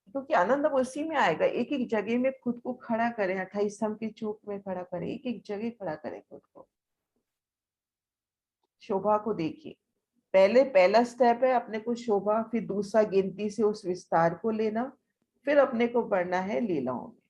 क्योंकि आनंद अब उसी में आएगा। एक एक जगह में खुद को खड़ा करें, 28 स्तंभ के चौक में खड़ा करें, एक एक जगह खड़ा करें खुद को, शोभा को देखिए। पहले पहला स्टेप है अपने को शोभा, फिर दूसरा गिनती से उस विस्तार को लेना, फिर अपने को बढ़ना है लीलाओं में।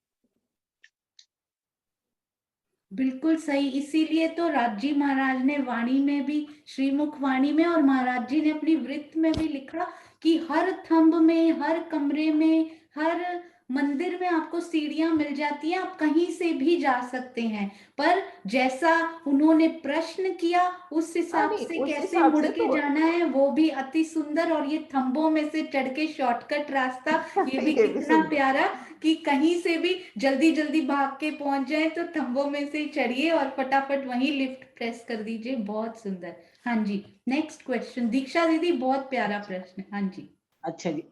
बिल्कुल सही, इसीलिए तो राजी महाराज ने वाणी में भी, श्रीमुख वाणी में, और महाराज जी ने अपनी वृत्त में भी लिखा कि हर थंब में, हर कमरे में, हर मंदिर में आपको सीढ़ियां मिल जाती हैं, आप कहीं से भी जा सकते हैं। पर जैसा उन्होंने प्रश्न किया उस हिसाब नहीं, से उस कैसे हिसाब मुड़ से के तो जाना है वो भी अति सुंदर, और ये थंबों में से चढ़ के शॉर्टकट रास्ता, ये भी ये भी कितना सुंदर। प्यारा कि कहीं से भी जल्दी जल्दी भाग के पहुंच जाए तो थंबों में से चढ़िए और फटाफट वहीं लिफ्ट प्रेस कर दीजिए। बहुत सुंदर। हाँ जी, नेक्स्ट क्वेश्चन दीक्षा दीदी, बहुत प्यारा प्रश्न। हाँ जी, अच्छा जी।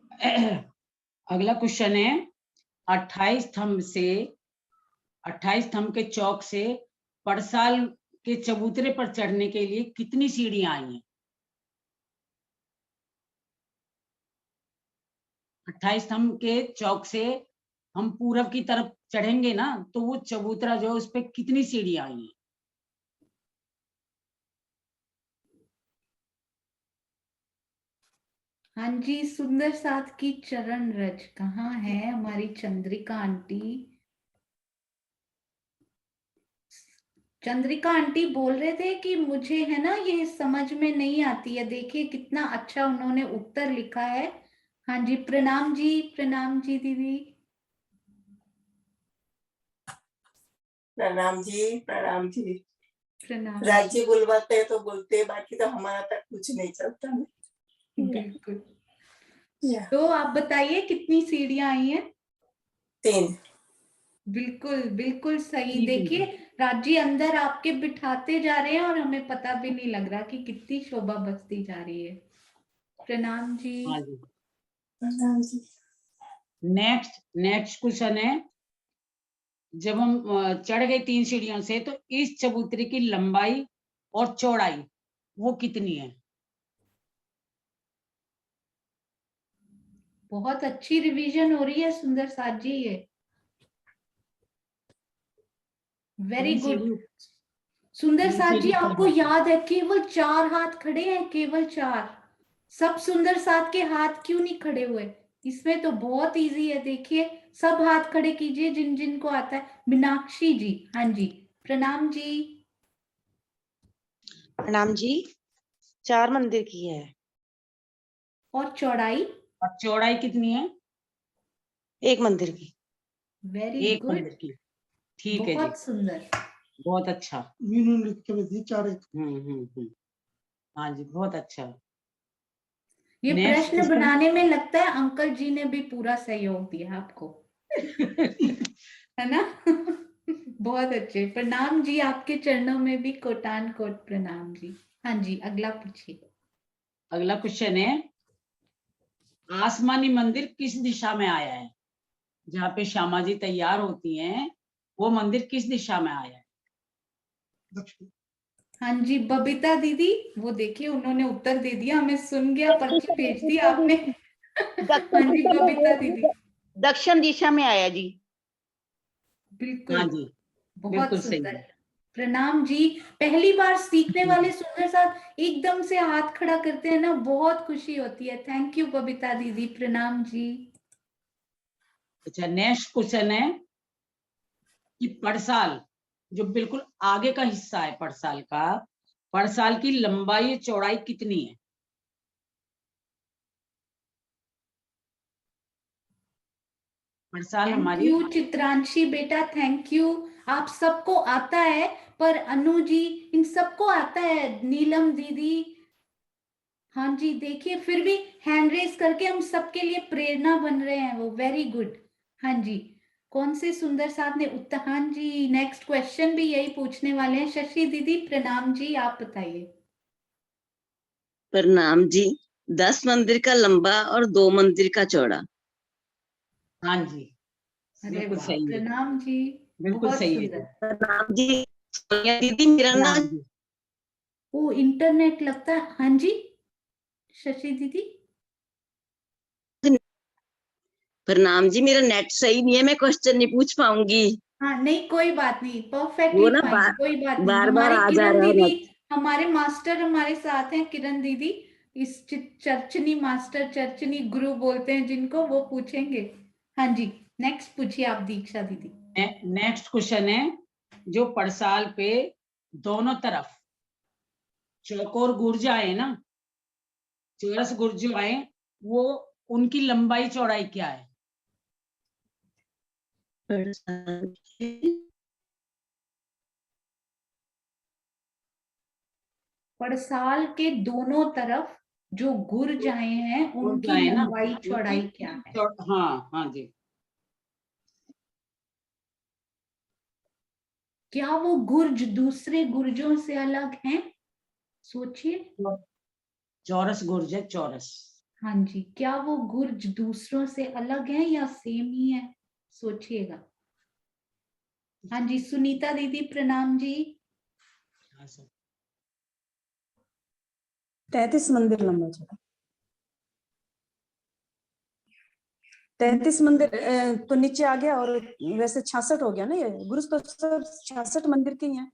अगला क्वेश्चन है, 28 स्तंभ के चौक से पड़साल के चबूतरे पर चढ़ने के लिए कितनी सीढ़ियां आई हैं? 28 स्तंभ के चौक से हम पूरब की तरफ चढ़ेंगे ना, तो वो चबूतरा जो है उस पे कितनी सीढ़ियां आई हैं? हाँ जी, सुंदर साथ की चरण रज कहाँ है हमारी चंद्रिका आंटी? चंद्रिका आंटी बोल रहे थे कि मुझे, है ना, ये समझ में नहीं आती है। देखिए कितना अच्छा उन्होंने उत्तर लिखा है। हाँ जी, प्रणाम जी, प्रणाम जी दीदी। प्रणाम जी, प्रणाम जी। प्रणाम राज्य जी। बुलवाते हैं तो बोलते हैं, बाकी तो हमारा तक कुछ नहीं चलता है। बिल्कुल। तो आप बताइए कितनी सीढ़ियां आई हैं? 3। बिल्कुल बिल्कुल सही। देखिए राजी अंदर आपके बिठाते जा रहे हैं और हमें पता भी नहीं लग रहा कि कितनी शोभा बसती जा रही है। प्रणाम जी। हाँ जी। प्रणाम जी। नेक्स्ट क्वेश्चन है, जब हम चढ़ गए 3 सीढ़ियों से, तो इस चबूतरे की लंबाई और चौड़ाई वो कितनी है? बहुत अच्छी रिवीजन हो रही है सुंदर साथ जी, ये वेरी तीन गुड। सीढ़ी सुंदर तीन साथ जी, सीढ़ी ऊपर आपको जाते हैं। याद है केवल 4 हाथ खड़े हैं, केवल 4। सब सुंदर साथ के हाथ क्यों नहीं खड़े हुए? इसमें तो बहुत इजी है, देखिए सब हाथ खड़े कीजिए जिन जिन को आता है। मीनाक्षी जी, हाँ जी, प्रणाम जी। प्रणाम जी। 4 मंदिर की है। और चौड़ाई? और चौड़ाई कितनी है? 1 मंदिर की। वेरी एक गुड, मंदिर की, ठीक है जी, बहुत सुंदर। बहुत अच्छा। हाँ जी, बहुत अच्छा। ये नेक्स्ट प्रश्न बनाने में लगता है अंकल जी ने भी पूरा सहयोग दिया आपको, है ना? बहुत अच्छे, प्रणाम जी, आपके चरणों में भी कोटान कोट प्रणाम जी। हाँ जी, अगला पूछिए। अगला क्वेश्चन है, आसमानी मंदिर किस दिशा में आया है? जहाँ पे श्यामा जी तैयार होती हैं, वो मंदिर किस दिशा में आया है? हाँ जी, बबीता दीदी, वो देखिए उन्होंने उत्तर दे दिया, हमें सुन गया, पर्ची भेज दी आपने। हाँ जी, बबीता दीदी, दक्षिण दिशा में आया जी। बिल्कुल, हाँ जी, बहुत बिल्कुल सही सुंदर। है। प्रणाम जी। पहली बार सीखने वाले सुंदर साथ एकदम से हाथ खड़ा करते हैं ना, बहुत खुशी होती है। थैंक यू बबीता दीदी, प्रणाम जी। अच्छा, नेक्स्ट क्वेश्चन है कि पड़साल, जो बिल्कुल आगे का हिस्सा है पड़साल का, पड़साल की लंबाई चौड़ाई कितनी है? पड़साल थैंक हमारी, यू चित्रांशी बेटा, थैंक यू। आप सबको आता है, पर अनु जी, इन सबको आता है, नीलम दीदी। हाँ जी, देखिए फिर भी हैंड रेस करके हम सबके लिए प्रेरणा बन रहे हैं वो, वेरी गुड। हाँ जी, कौन से सुंदर साथ ने उत्तर? हाँ जी, नेक्स्ट क्वेश्चन भी यही पूछने वाले हैं। शशि दीदी, प्रणाम जी, आप बताइए। प्रणाम जी। 10 मंदिर का लंबा और 2 मंदिर का चौड़ा। हाँ जी, अरे बिल्कुल वाह, सही है, प्रणाम जी, बिल्कुल बहुत सही है जी। सुंदर। प्रणाम जी। सोनिया दीदी, मेरा ना प्रणाम जी। वो इंटरनेट लगता है। हाँ जी, शशि दीदी, प्रणाम जी, मेरा नेट सही नहीं है, मैं क्वेश्चन नहीं पूछ पाऊंगी। हाँ नहीं, कोई बात नहीं, वो परफेक्टली ना फाइन, कोई बात नहीं। बार बार हमारी आ जा किरण रहा है दीदी, नेट। हमारे मास्टर हमारे साथ हैं, किरण दीदी, इस चर्चनी मास्टर, चर्चनी गुरु बोलते हैं जिनको, वो पूछेंगे। हाँ जी, नेक्स्ट पूछिए आप दीक्षा दीदी। नेक्स्ट क्वेश्चन है, जो पड़साल पे दोनों तरफ चौकोर गुर्जा है ना, चौरस गुर्जो आए, वो उनकी लंबाई चौड़ाई क्या है? पड़साल के दोनों तरफ जो गुर्ज आए हैं, गुर्जा उनकी है ना, लंबाई चौड़ाई उनकी क्या है? हाँ हाँ जी। क्या वो गुर्ज दूसरे गुर्जों से अलग हैं? सोचिए। चौरस गुर्ज है, चौरस। हाँ जी, क्या वो गुर्ज दूसरों से अलग है या सेम ही है? सोचिएगा। हाँ जी, सुनीता दीदी, प्रणाम जी। 33 मंदिर लंबा चौड़ा। 33 मंदिर तो नीचे आ गया, और वैसे 66 हो गया ना, ये गुरुज तो सब 66 मंदिर के ही हैं।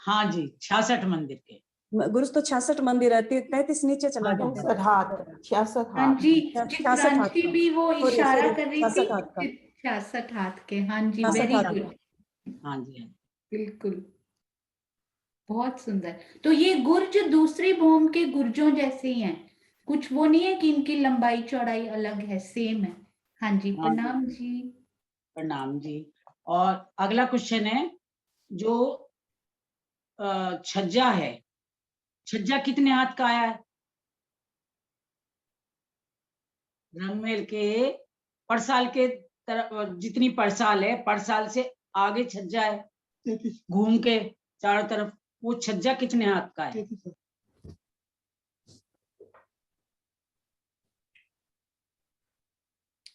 हाँ जी, 66 मंदिर के। गुरुज तो 66 मंदिर है, 33 नीचे चला गया। 66 हाथ, 66 हाँ हाथ। जी, 66 हाथ चित्रांशी का, भी वो सॉरी इशारा सॉरी, कर रही 66 हाथ का, थी, 66 हाथ के। हाँ जी, 66 वेरी हाथ गुड, का। हाँ जी, बिल्कुल, बहुत सुंदर। तो ये गुर्ज दूसरी भौम के गुर्जों जैसे ही हैं, कुछ वो नहीं है कि इनकी लंबाई चौड़ाई अलग है, सेम है। हाँ जी, हाँ जी, प्रणाम जी। प्रणाम जी। और अगला क्वेश्चन है, जो छज्जा है, छज्जा कितने हाथ का आया है? रंगमेल के पड़साल के तरफ, जितनी पड़साल है, पड़साल से आगे छज्जा है घूम के चारों तरफ, वो छज्जा कितने हाथ का है?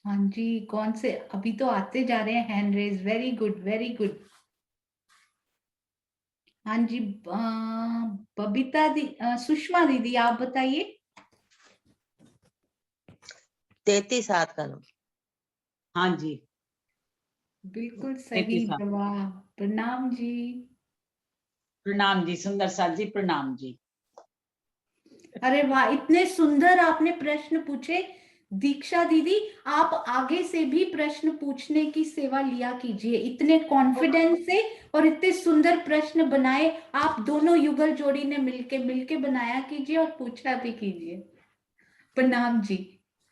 हाँ जी, कौन से, अभी तो आते जा रहे हैं hand raise, very good, very good. हाँ जी, बबीता दी, सुषमा दीदी, आप बताइए। 33 हाथ का नंबर। हाँ जी, बिल्कुल सही 33 हाथ। जवाब। प्रणाम जी। प्रणाम जी सुंदर साथ जी, प्रणाम जी। अरे वाह, इतने सुंदर आपने प्रश्न पूछे। दीक्षा दीदी, आप आगे से भी प्रश्न पूछने की सेवा लिया कीजिए। इतने कॉन्फिडेंस से और इतने सुंदर प्रश्न बनाए। आप दोनों युगल जोड़ी ने मिलके मिलके बनाया कीजिए और पूछा भी कीजिए। प्रणाम जी।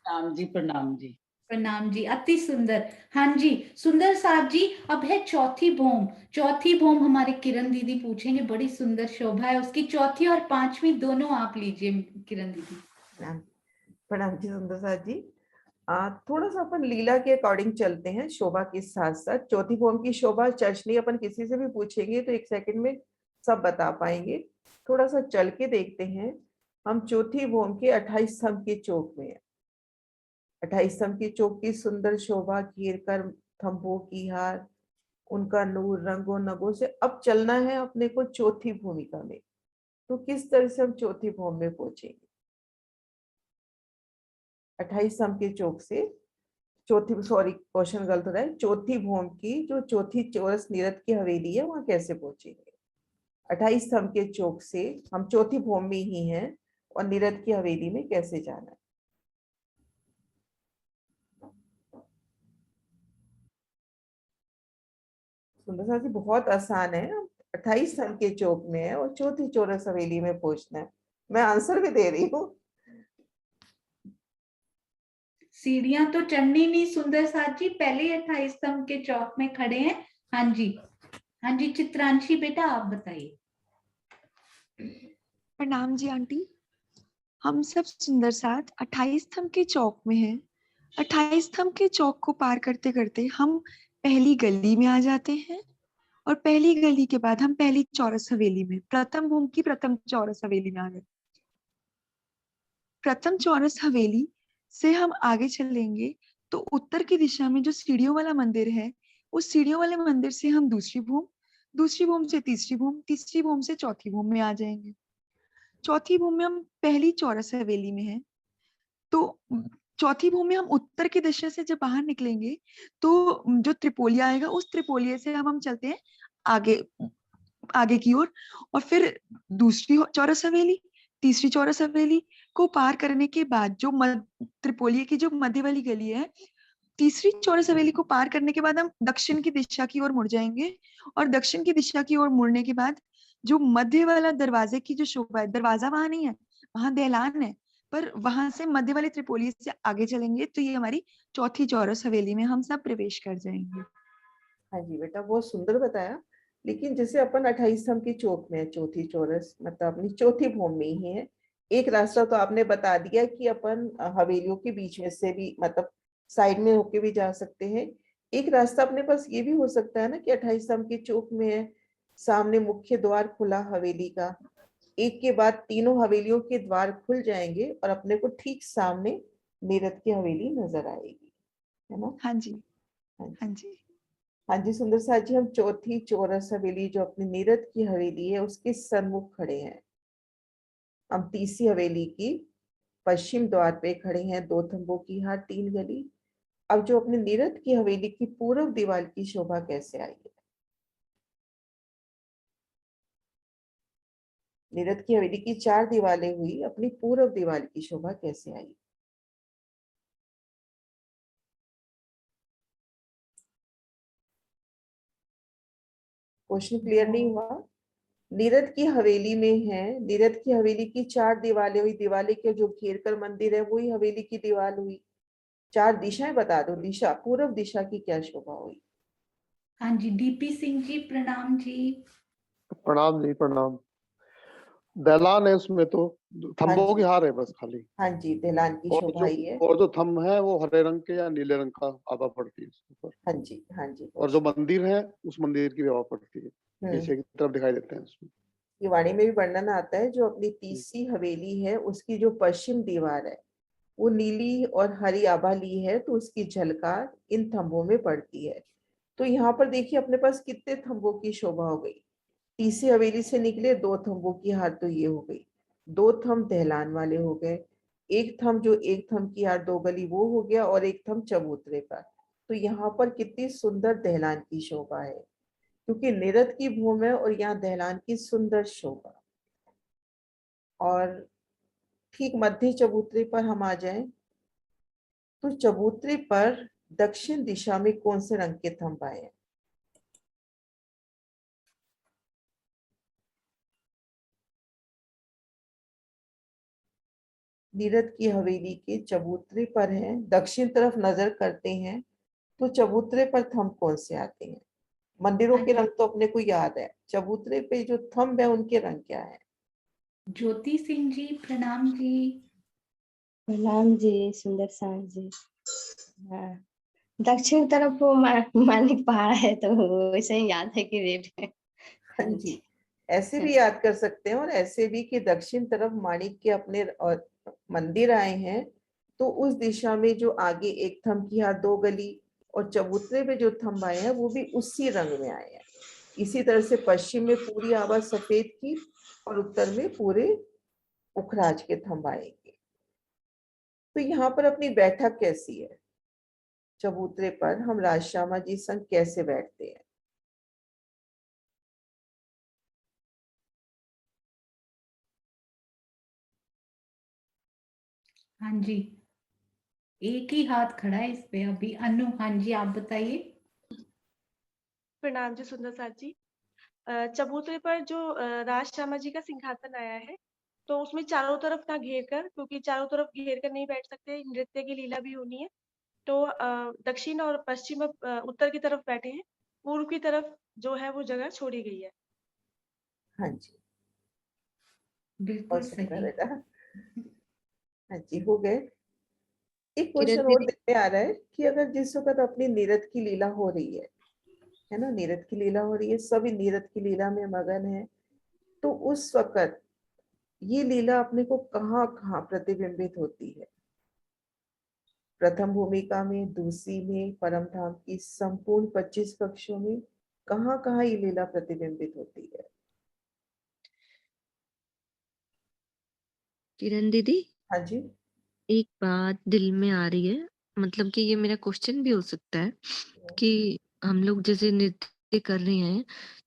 प्रणाम जी, प्रणाम जी। प्रणाम जी, अति सुंदर। हाँ जी, सुंदर साहब जी, अब है चौथी भौम। चौथी भौम हमारे किरण दीदी पूछेंगे। बड़ी सुंदर शोभा है उसकी। चौथी और पांचवी दोनों आप लीजिए किरण दीदी। प्रणाम प्रणाम जी सुंदर साथ जी। थोड़ा सा अपन लीला के अकॉर्डिंग चलते हैं शोभा के साथ साथ। चौथी भौम की शोभा चर्चनी अपन किसी से भी पूछेंगे तो 1 सेकंड में सब बता पाएंगे। थोड़ा सा चल के देखते हैं। हम चौथी भौम के 28 स्तंभ के चौक में है। 28 स्तंभ की चौक की सुंदर शोभा घेर कर थंभों की हार, उनका नूर रंगों नगों से अब चलना है अपने को चौथी भूमिका में। तो किस तरह से हम चौथी भौम में पहुंचेंगे? 28 स्तंभ के चौक से चौथी, सॉरी क्वेश्चन गलत हो रहा है, चौथी भौम की जो चौथी चौरस निरत की हवेली है वहां कैसे पहुंचेंगे? 28 स्तंभ के चौक से हम चौथी भौम में ही हैं और निरत की हवेली में कैसे जाना है? सुंदर साथ जी, बहुत आसान है। 28 स्तंभ के चौक में है और चौथी चौरस हवेली में पहुंचना है। मैं आंसर भी दे रही हूँ। सीढ़ियां तो चढ़नी नहीं सुंदर साथ जी, पहले ही 28 स्तंभ के चौक में खड़े हैं। हाँ जी, हाँ जी, चित्रांशी बेटा आप बताइए। प्रणाम जी आंटी। हम सब सुंदर साथ 28 स्तंभ के चौक में हैं। 28 स्तंभ के चौक को पार करते करते हम पहली गली में आ जाते हैं और पहली गली के बाद हम पहली चौरस हवेली में, प्रथम भूमि की प्रथम चौरस हवेली में आ गए। प्रथम चौरस हवेली से हम आगे चलेंगे तो उत्तर की दिशा में जो सीढ़ियों वाला मंदिर है, उस सीढ़ियों वाले मंदिर से हम दूसरी भूमि से तीसरी भूमि से चौथी भूमि में आ जाएंगे। चौथी भूमि में हम पहली चौरस हवेली में हैं। तो चौथी भूमि में हम उत्तर की दिशा से जब बाहर निकलेंगे तो जो त्रिपोलिया आएगा, उस त्रिपोलिया से हम चलते हैं आगे की ओर और फिर दूसरी चौरस हवेली, तीसरी चौरस हवेली को पार करने के बाद जो त्रिपोलिया की जो मध्य वाली गली है, तीसरी चौरस हवेली को पार करने के बाद हम दक्षिण की दिशा की ओर मुड़ जाएंगे और दक्षिण की दिशा की ओर मुड़ने के बाद जो मध्य वाला दरवाजे की जो शोभा है, दरवाजा वहां नहीं है, वहां दहलान है, पर वहां से मध्य वाले त्रिपोलिया से आगे चलेंगे तो ये हमारी चौथी चौरस हवेली में हम सब प्रवेश कर जाएंगे। हाँ जी बेटा, बहुत सुंदर बताया। लेकिन जैसे अपन 28 स्तंभ के चौक में है, चौथी चौरस मतलब अपनी चौथी भूमि में ही है। एक रास्ता तो आपने बता दिया कि अपन हवेलियों के बीच में से भी मतलब साइड में होके भी जा सकते हैं। एक रास्ता अपने पास ये भी हो सकता है ना कि 28 स्तंभ के चौक में है, सामने मुख्य द्वार खुला हवेली का, एक के बाद तीनों हवेलियों के द्वार खुल जाएंगे और अपने को ठीक सामने नीरद की हवेली नजर आएगी, है ना? हाँ जी, हाँ जी। हाँ जी सुंदर साथ जी, हम चौथी चौरस हवेली जो अपनी नीरद की हवेली है उसके सन्मुख खड़े हैं। हम तीसरी हवेली की पश्चिम द्वार पे खड़े हैं, 2 थंबों की हार 3 गली। अब जो अपनी नीरद की हवेली की पूर्व दीवार की शोभा कैसे आई है? नीरद की हवेली की 4 दीवारें हुई, अपनी पूर्व दीवार की शोभा कैसे आई? क्वेश्चन क्लियर नहीं हुआ? नीरद की हवेली में है, नीरद की हवेली की 4 दीवारें हुई, दीवारें के जो घेर कर मंदिर है वही हवेली की दीवार हुई। 4 दिशाएं बता दो, दिशा पूर्व दिशा की क्या शोभा हुई? हाँ जी, डीपी सिंह जी प्रणाम जी। प्रणाम जी, प्रणाम। दहलान है उसमें तो थंबों की हार है बस खाली। हाँ जी, दहलान की शोभा ही है। और जो थंब है वो हरे रंग के या नीले रंग का आभा पड़ती है उसके ऊपर। हाँ जी, हाँ जी। और जो मंदिर है उस मंदिर की आभा पड़ती है, पीछे की तरफ दिखाई देते हैं उसमें। ये वाणी में भी वर्णन आता है, जो अपनी तीसरी हवेली है उसकी जो पश्चिम दीवार है वो नीली और हरी आभा ली है, तो उसकी झलकार इन थंबों में पड़ती है। तो यहाँ पर देखिए अपने पास कितने थंबों की शोभा हो गई। तीसरी हवेली से निकले 2 थंबों की हार तो ये हो गई, 2 थंब दहलान वाले हो गए, एक थंब जो एक थंब की यार 2 गली वो हो गया, और एक थंब चबूतरे पर। तो यहाँ पर कितनी सुंदर दहलान की शोभा है, क्योंकि निरत की भूमि है और यहाँ दहलान की सुंदर शोभा। और ठीक मध्य चबूतरे पर हम आ जाएं, तो चबूतरे पर दक्षिण दिशा में कौन से रंग के थंब आए हैं? नीरद की हवेली के चबूतरे पर है, दक्षिण तरफ नजर करते हैं तो चबूतरे पर थंब कौन से आते हैं? मंदिरों के रंग तो अपने को याद है, चबूतरे पे जो थंब है उनके रंग क्या है? ज्योति सिंह जी प्रणाम जी। प्रणाम जी सुंदर सार जी। हाँ, दक्षिण तरफ वो मानिक पहाड़ है तो वैसे ही याद है कि रेड है। हाँ जी, ऐसे भी याद कर सकते हैं, और ऐसे भी कि दक्षिण तरफ माणिक के अपने और मंदिर आए हैं, तो उस दिशा में जो आगे एक थंब की हाथ 2 गली और चबूतरे पे जो थंब आए हैं वो भी उसी रंग में आए हैं। इसी तरह से पश्चिम में पूरी आभा सफेद की और उत्तर में पूरे पुखराज के थंब आएंगे। तो यहाँ पर अपनी बैठक कैसी है? चबूतरे पर हम राजश्यामा जी संग कैसे बैठते हैं? हाँ जी, एक ही हाथ खड़ा है इस पे अभी। अनु, हाँ जी आप बताइए। प्रणाम जी सुंदर साथ जी। चबूतरे पर जो राज श्यामा जी का सिंहासन आया है, तो उसमें चारों तरफ ना घेर कर, क्योंकि चारों तरफ घेर कर नहीं बैठ सकते, नृत्य की लीला भी होनी है, तो दक्षिण और पश्चिम उत्तर की तरफ बैठे हैं, पूर्व की तरफ जो है वो जगह छोड़ी गई है। हाँ जी, बिल्कुल बहुत सुंदर सही। बेटा। हाँ जी, हो गए। एक किरण क्वेश्चन और दीदी, दिल में आ रहा है कि अगर जिस वक्त अपनी नीरद की लीला हो रही है ना, नीरद की लीला हो रही है, सभी नीरद की लीला में मगन है, तो उस वक्त ये लीला अपने को कहाँ कहाँ प्रतिबिंबित होती है? प्रथम भूमिका में, दूसरी में, परम धाम की संपूर्ण 25 कक्षों में, कहाँ कहाँ ये लीला प्रतिबिंबित होती है? किरण दीदी, हाँ जी। एक बात दिल में आ रही है, मतलब कि ये मेरा क्वेश्चन भी हो सकता है कि हम लोग जैसे नृत्य कर रहे हैं,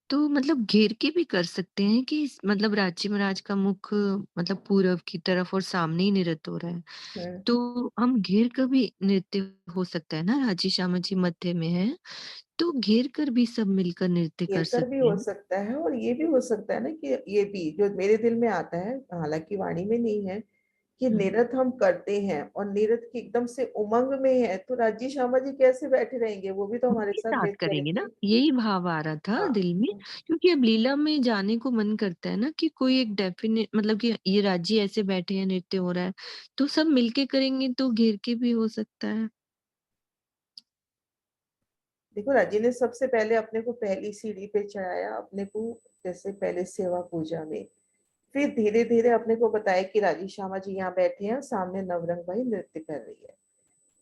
तो मतलब घेर के भी कर सकते हैं कि मतलब राजी महाराज का मुख मतलब पूरब की तरफ और सामने ही नृत्य हो रहा है, तो हम घेर कर भी नृत्य हो सकता है ना? राजी श्यामा जी मध्य में है, तो घेर कर भी सब मिलकर नृत्य कर घेर कर भी सकते हो हैं। सकता है, और ये भी हो सकता है ना कि ये भी जो मेरे दिल में आता है, हालांकि वाणी में नहीं है, कि नृत्य हम करते हैं और नृत्य की एकदम से उमंग में है, तो राजी श्यामा जी कैसे बैठे रहेंगे? वो भी तो हमारे उनके साथ साथ नृत्य करेंगे ना, करेंगे। यही भाव आ रहा था हाँ, दिल में, क्योंकि अब लीला में जाने को मन करता है ना कि कोई एक डेफिनेट मतलब कि ये राजी ऐसे बैठे हैं, नृत्य हो रहा है, तो सब मिलके करेंगे तो घेर के भी हो सकता है। देखो राजी ने सबसे पहले अपने को पहली सीढ़ी पे चढ़ाया अपने को, जैसे पहले सेवा पूजा में, फिर धीरे धीरे अपने को बताया कि राजी श्यामा जी यहाँ बैठे हैं, सामने नवरंग भाई नृत्य कर रही है।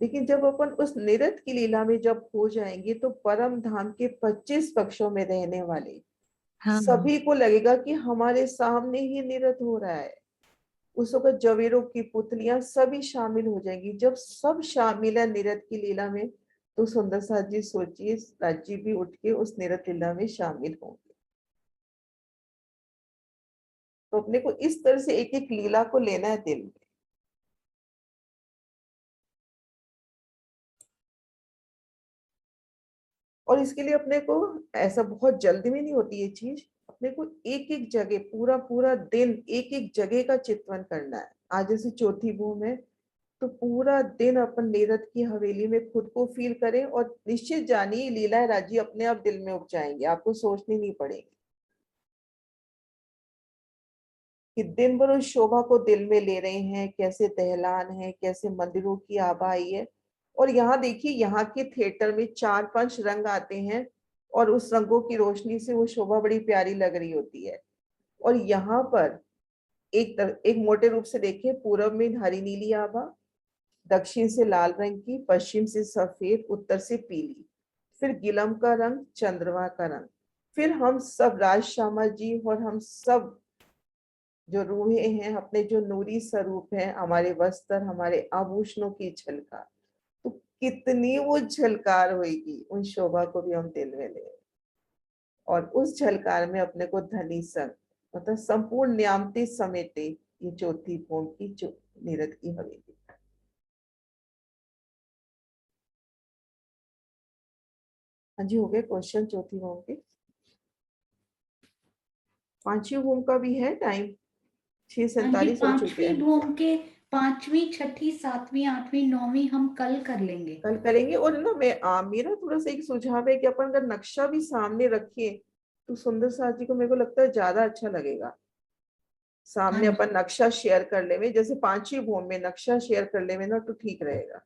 लेकिन जब अपन उस नृत्य की लीला में जब हो जाएंगे, तो परम धाम के 25 पक्षों में रहने वाले हाँ, सभी को लगेगा कि हमारे सामने ही नृत्य हो रहा है। उस वक्त जवेरों की पुतलियां सभी शामिल हो जाएंगी। जब सब शामिल है नृत्य की लीला में, तो सुंदर साथ जी सोचिए, राजी भी उठ के उस नृत्य लीला में शामिल होंगे। तो अपने को इस तरह से एक एक लीला को लेना है दिल में। और इसके लिए अपने को ऐसा बहुत जल्दी में नहीं होती ये चीज, अपने को एक एक जगह पूरा पूरा दिन एक एक जगह का चित्रण करना है। आज जैसे चौथी भूमि है, तो पूरा दिन अपन नीरद की हवेली में खुद को फील करें, और निश्चित जानिए लीला राजी अपने आप दिल में उठ जाएंगे, आपको सोचनी नहीं पड़ेगी। कि दिन भर उस शोभा को दिल में ले रहे हैं, कैसे दहलान है, कैसे मंदिरों की आभा आई है। और यहाँ देखिए, यहाँ के थिएटर में 4-5 रंग आते हैं, और उस रंगों की रोशनी से वो शोभा बड़ी प्यारी लग रही होती है। और यहाँ पर एक मोटे रूप से देखिए, पूरब में हरी नीली आभा, दक्षिण से लाल रंग की, पश्चिम से सफेद, उत्तर से पीली, फिर गिलम का रंग, चंद्रमा का रंग, फिर हम सब राज श्यामा जी और हम सब जो रूहें हैं, अपने जो नूरी स्वरूप है, हमारे वस्त्र, हमारे आभूषणों की झलकार, तो कितनी वो झलकार होगी, उन शोभा को भी हम दिल में ले, और उस झलकार में अपने को धनी संग मतलब संपूर्ण न्यामती समेटे ये चौथी भूम की जो नीरद की हवेली। हाँ जी, हो गए क्वेश्चन चौथी भूम के। पांचवी भूम का भी है टाइम, 6:47 हो चुके पांचवी हैं। भूम के 5वीं, 6ठी, 7वीं, 8वीं, 9वीं हम कल कर लेंगे। कल करेंगे। और ना मेरा थोड़ा सा एक सुझाव है कि अपन अगर नक्शा भी सामने रखिए तो सुंदर साथ जी को मेरे को लगता है ज्यादा अच्छा लगेगा। सामने अपन नक्शा शेयर कर ले, जैसे पांचवी भूम में नक्शा शेयर कर ले ना तो ठीक रहेगा।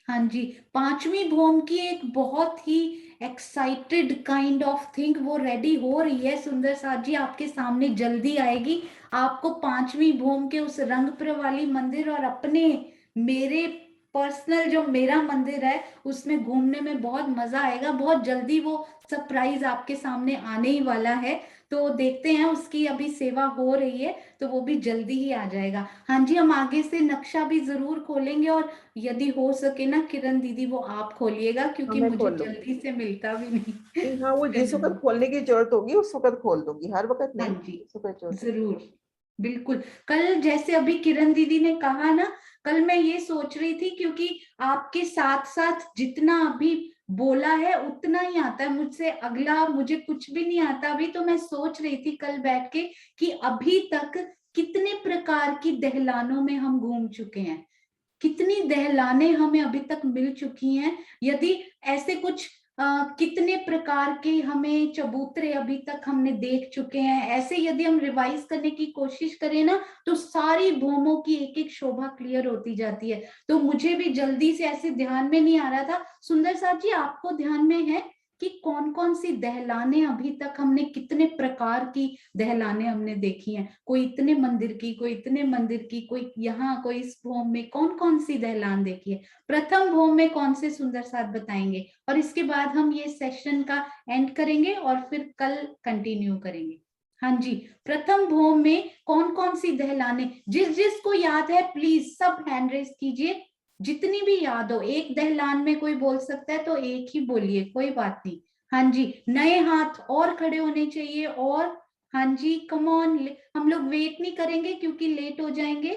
हाँ जी, 5वीं भूम की एक बहुत ही एक्साइटेड काइंड ऑफ थिंग वो रेडी हो रही है सुंदर साथ जी, आपके सामने जल्दी आएगी। आपको 5वीं भूम के उस रंगपुर वाली मंदिर और अपने मेरे पर्सनल जो मेरा मंदिर है उसमें घूमने में बहुत मजा आएगा। बहुत जल्दी वो सरप्राइज आपके सामने आने ही वाला है, तो देखते हैं, उसकी अभी सेवा हो रही है तो वो भी जल्दी ही आ जाएगा। हाँ जी, हम आगे से नक्शा भी जरूर खोलेंगे, और यदि हो सके ना किरण दीदी वो आप खोलिएगा, क्योंकि मैं मुझे खोल लूंगी। जल्दी से मिलता भी नहीं। हाँ, वो जिस वक्त खोलने की जरूरत होगी उस वक्त खोल दूंगी, हर वक्त नहीं। हाँ जी, जिस वक्त जरूरत होगी। जरूर, बिल्कुल। कल जैसे अभी किरण दीदी ने कहा ना, कल मैं ये सोच रही थी, क्योंकि आपके साथ साथ जितना अभी बोला है उतना ही आता है मुझसे, अगला मुझे कुछ भी नहीं आता अभी। तो मैं सोच रही थी कल बैठ के कि अभी तक कितने प्रकार की दहलानों में हम घूम चुके हैं, कितनी दहलाने हमें अभी तक मिल चुकी हैं। यदि ऐसे कुछ कितने प्रकार के हमें चबूतरे अभी तक हमने देख चुके हैं, ऐसे यदि हम रिवाइज करने की कोशिश करें ना तो सारी भूमों की एक एक शोभा क्लियर होती जाती है। तो मुझे भी जल्दी से ऐसे ध्यान में नहीं आ रहा था। सुंदर साथ जी, आपको ध्यान में है कि कौन कौन सी दहलाने अभी तक हमने, कितने प्रकार की दहलाने हमने देखी हैं? कोई इतने मंदिर की, कोई इतने मंदिर की, कोई यहाँ, कोई इस भूम में, कौन कौन सी दहलान देखी है? प्रथम भूम में कौन से सुंदर साथ बताएंगे, और इसके बाद हम ये सेशन का एंड करेंगे और फिर कल कंटिन्यू करेंगे। हाँ जी, प्रथम भूम में कौन कौन सी दहलाने, जिस जिसको याद है प्लीज सब हैंड रेज कीजिए, जितनी भी याद हो। एक दहलान में कोई बोल सकता है तो एक ही बोलिए, कोई बात नहीं। हाँ जी, नए हाथ और खड़े होने चाहिए। और हाँ जी, कम ऑन, हम लोग वेट नहीं करेंगे क्योंकि लेट हो जाएंगे।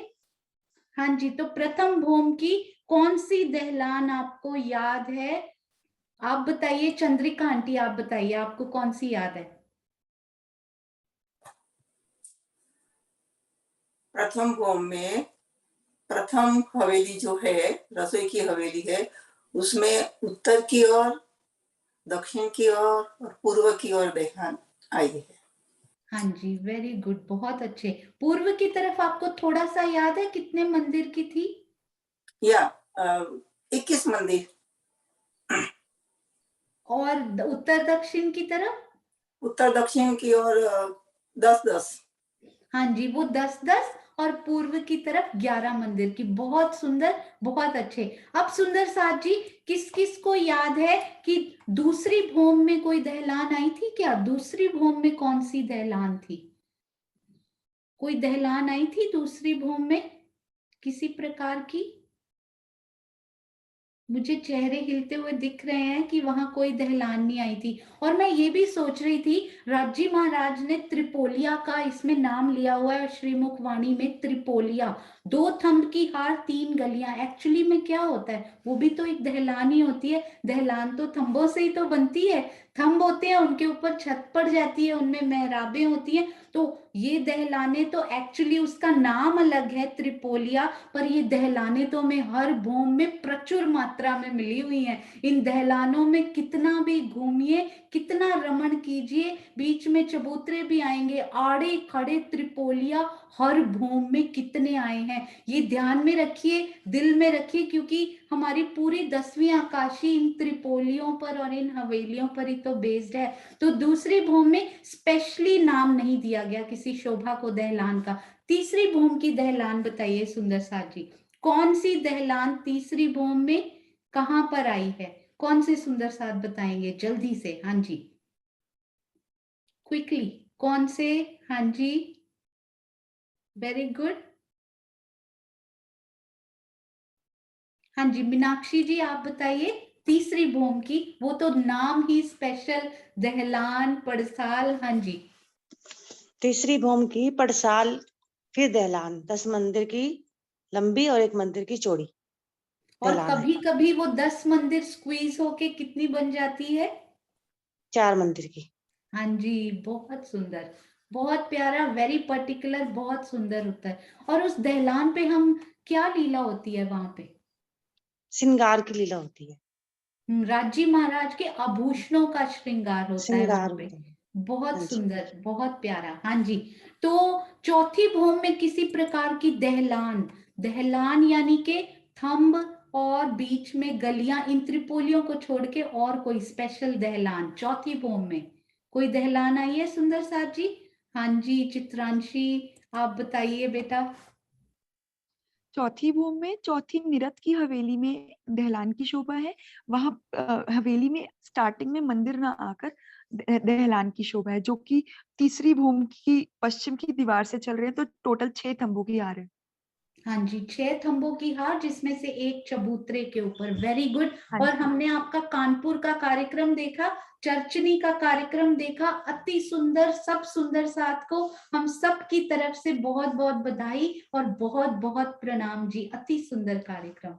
हाँ जी, तो प्रथम भूम की कौन सी दहलान आपको याद है? आप बताइए, चंद्रिका आंटी आप बताइए, आपको कौन सी याद है? प्रथम भूम में प्रथम हवेली जो है, रसोई की हवेली है, उसमें उत्तर की ओर, दक्षिण की ओर और पूर्व की ओर दहलान आई है। हाँ जी, वेरी गुड, बहुत अच्छे। पूर्व की तरफ आपको थोड़ा सा याद है कितने मंदिर की थी? या 21 मंदिर। और उत्तर दक्षिण की तरफ? उत्तर दक्षिण की ओर 10-10। हाँ जी, वो 10-10, और पूर्व की तरफ 11 मंदिर की। बहुत सुंदर, बहुत अच्छे। अब सुंदर साथ जी, किस किस को याद है कि दूसरी भूम में कोई दहलान आई थी क्या? दूसरी भूम में कौन सी दहलान थी? कोई दहलान आई थी दूसरी भूम में किसी प्रकार की? मुझे चेहरे हिलते हुए दिख रहे हैं कि वहां कोई दहलान नहीं आई थी। और मैं ये भी सोच रही थी, राजी महाराज ने त्रिपोलिया का इसमें नाम लिया हुआ है श्रीमुख वाणी में, त्रिपोलिया, 2 थंब की हार 3 गलियां। एक्चुअली में क्या होता है, वो भी तो एक दहलान ही होती है। दहलान तो थंबों से ही तो बनती है, थंब होते हैं, उनके ऊपर छत पड़ जाती है, उनमें मेहराबें होती हैं। तो ये दहलाने तो एक्चुअली उसका नाम अलग है त्रिपोलिया, पर ये दहलाने तो हमें हर भूम में प्रचुर मात्रा में मिली हुई हैं। इन दहलानों में कितना भी घूमिए, कितना रमण कीजिए, बीच में चबूतरे भी आएंगे, आड़े खड़े त्रिपोलिया हर भूम में कितने आए हैं। ये ध्यान में रखिए, दिल में रखिए, क्योंकि हमारी पूरी 10वीं आकाशी इन त्रिपोलियों पर और इन हवेलियों पर ही तो बेस्ड है। तो दूसरी भूम में स्पेशली नाम नहीं दिया गया किसी शोभा को दहलान का। तीसरी भूम की दहलान बताइए सुंदर साथ जी, कौन सी दहलान तीसरी भूम में कहां पर आई है? कौन से सुंदर साथ बताएंगे जल्दी से? हाँ जी, क्विकली, कौन से? हाँ जी, वेरी गुड। हाँ जी मीनाक्षी जी आप बताइए तीसरी भूम की, वो तो नाम ही स्पेशल, दहलान पड़साल। हाँ जी तीसरी भूम की पड़साल फिर दहलान, 10 मंदिर की लंबी और 1 मंदिर की चौड़ी और दहलान है। कभी कभी वो 10 मंदिर स्क्वीज होके कितनी बन जाती है? 4 मंदिर की। हाँ जी बहुत सुंदर, बहुत प्यारा, वेरी पर्टिकुलर, बहुत सुंदर होता है। और उस दहलान पे हम क्या लीला होती है वहां पे? श्रृंगार की लीला होती है। राजी महाराज के आभूषणों का श्रृंगार होता है श्रृंगार वहां पे। होता है। बहुत हाँ जी। सुंदर, बहुत प्यारा। हाँ जी तो चौथी भूम में किसी प्रकार की दहलान, दहलान यानी के थंब और बीच में गलियां, इन त्रिपोलियों को छोड़ के और कोई स्पेशल दहलान चौथी भूम में कोई दहलान आई है सुंदर साथ जी? हाँ जी चित्रांशी आप बताइए बेटा। चौथी भूम में चौथी निरत की हवेली में दहलान की शोभा है। वहां हवेली में स्टार्टिंग में मंदिर ना आकर दहलान की शोभा है, जो कि तीसरी भूम की पश्चिम की दीवार से चल रहे हैं, तो टोटल 6 तंबू की हार है। हाँ जी 6 थंबों की हार जिसमें से एक चबूतरे के ऊपर। Very good. हाँ और जी। हमने आपका कानपुर का कार्यक्रम देखा, चर्चनी का कार्यक्रम देखा, अति सुंदर, सब सुंदर साथ को हम सब की तरफ से बहुत बहुत बधाई और बहुत बहुत प्रणाम जी। अति सुंदर कार्यक्रम,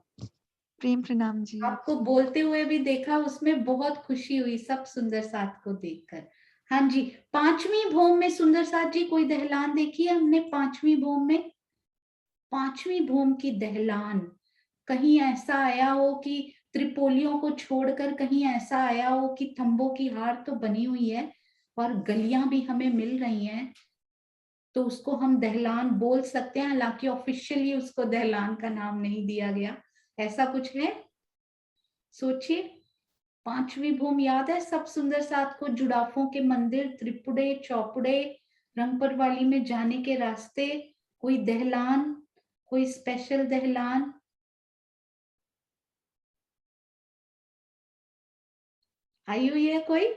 प्रेम प्रणाम जी। आपको बोलते हुए भी देखा, उसमें बहुत खुशी हुई सब सुंदर साथ को देखकर। हाँ जी पांचवी भूम में सुंदर साथ जी कोई दहलान देखी है हमने पांचवी भूम में? पांचवी भूम की दहलान कहीं ऐसा आया हो कि त्रिपोलियों को छोड़कर कहीं ऐसा आया हो कि थंबों की हार तो बनी हुई है और गलियां भी हमें मिल रही हैं, तो उसको हम दहलान बोल सकते हैं। हालांकि ऑफिशियली उसको दहलान का नाम नहीं दिया गया, ऐसा कुछ है? सोचिए। पांचवी भूम याद है सब सुंदर साथ को? जुड़ाफों के मंदिर, त्रिपुड़े, चौपुड़े, रंगपुर वाली में जाने के रास्ते, कोई दहलान, कोई स्पेशल दहलान? आई हुई है कोई?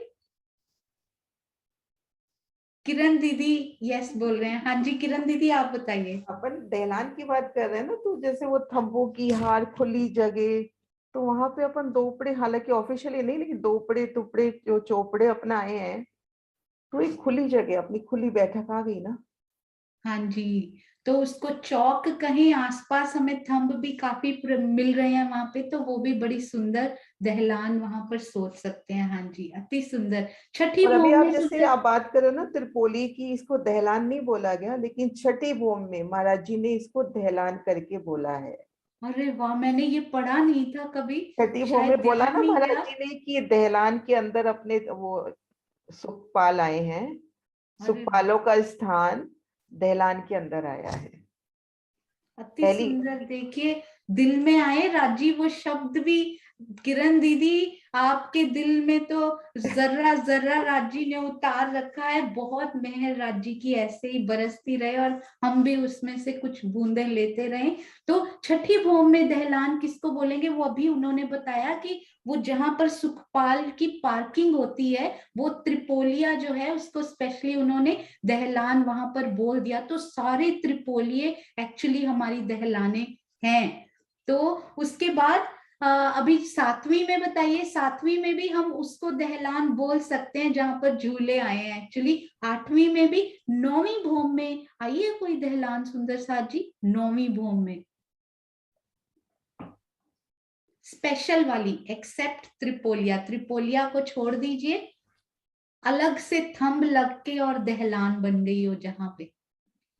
किरण दीदी यस बोल रहे हैं। हाँ जी किरण दीदी आप बताइए। अपन दहलान की बात कर रहे हैं ना, तो जैसे वो थंबों की हार, खुली जगह, तो वहां पे अपन दोपड़े, हालांकि ऑफिशियली नहीं, लेकिन दोपड़े टुपड़े जो चौपड़े अपना आए हैं, तो एक खुली जगह, अपनी खुली बैठक आ गई ना। हाँ जी तो उसको चौक कहीं आसपास हमें थंब भी काफी मिल रहे हैं वहां पे, तो वो भी बड़ी सुंदर दहलान वहां पर सोच सकते हैं। हाँ जी अति सुंदर। छठी और अभी भूम आप में जैसे सुंदर, आप बात करो ना त्रिपोली की, इसको दहलान नहीं बोला गया, लेकिन छठी भूम में महाराज जी ने इसको दहलान करके बोला है। अरे वाह मैंने ये पढ़ा नहीं था कभी, छठी भूम शायद में बोला ध्यान ना नहीं महाराज गया। जी ने कि दहलान के अंदर अपने वो सुखपाल आए हैं, अरे वाह सुखपालों का स्थान दहलान के अंदर आया है। अति पहली सुंदर। देखिए दिल में आए राजी वो शब्द भी। किरण दीदी आपके दिल में तो जर्रा जर्रा राजी ने उतार रखा है। बहुत मेहर राजी की ऐसे ही बरसती रहे और हम भी उसमें से कुछ बूंदे लेते रहे। तो छठी भूम में दहलान किसको बोलेंगे? वो अभी उन्होंने बताया कि वो जहां पर सुखपाल की पार्किंग होती है, वो त्रिपोलिया जो है उसको स्पेशली उन्होंने दहलान वहां पर बोल दिया। तो सारे त्रिपोलिये एक्चुअली हमारी दहलाने हैं। तो उसके बाद अभी सातवीं में बताइए, सातवीं में भी हम उसको दहलान बोल सकते हैं जहां पर झूले आए हैं एक्चुअली। आठवीं में भी। नौवीं भूम में आइए कोई दहलान सुंदर साथ जी, नौवीं भूम में स्पेशल वाली, एक्सेप्ट त्रिपोलिया, त्रिपोलिया को छोड़ दीजिए, अलग से थंब लग के और दहलान बन गई हो जहां पे।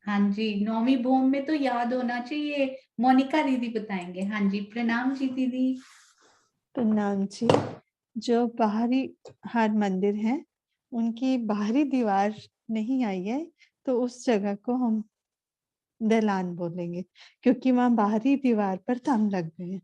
हाँ जी नौवीं भूम में तो याद होना चाहिए, मोनिका दीदी बताएंगे। हाँ जी प्रणाम जी दीदी। प्रणाम जी। जो बाहरी हर मंदिर है उनकी बाहरी दीवार नहीं आई है, तो उस जगह को हम दहलान बोलेंगे, क्योंकि वहां बाहरी दीवार पर थंब लग गए हैं।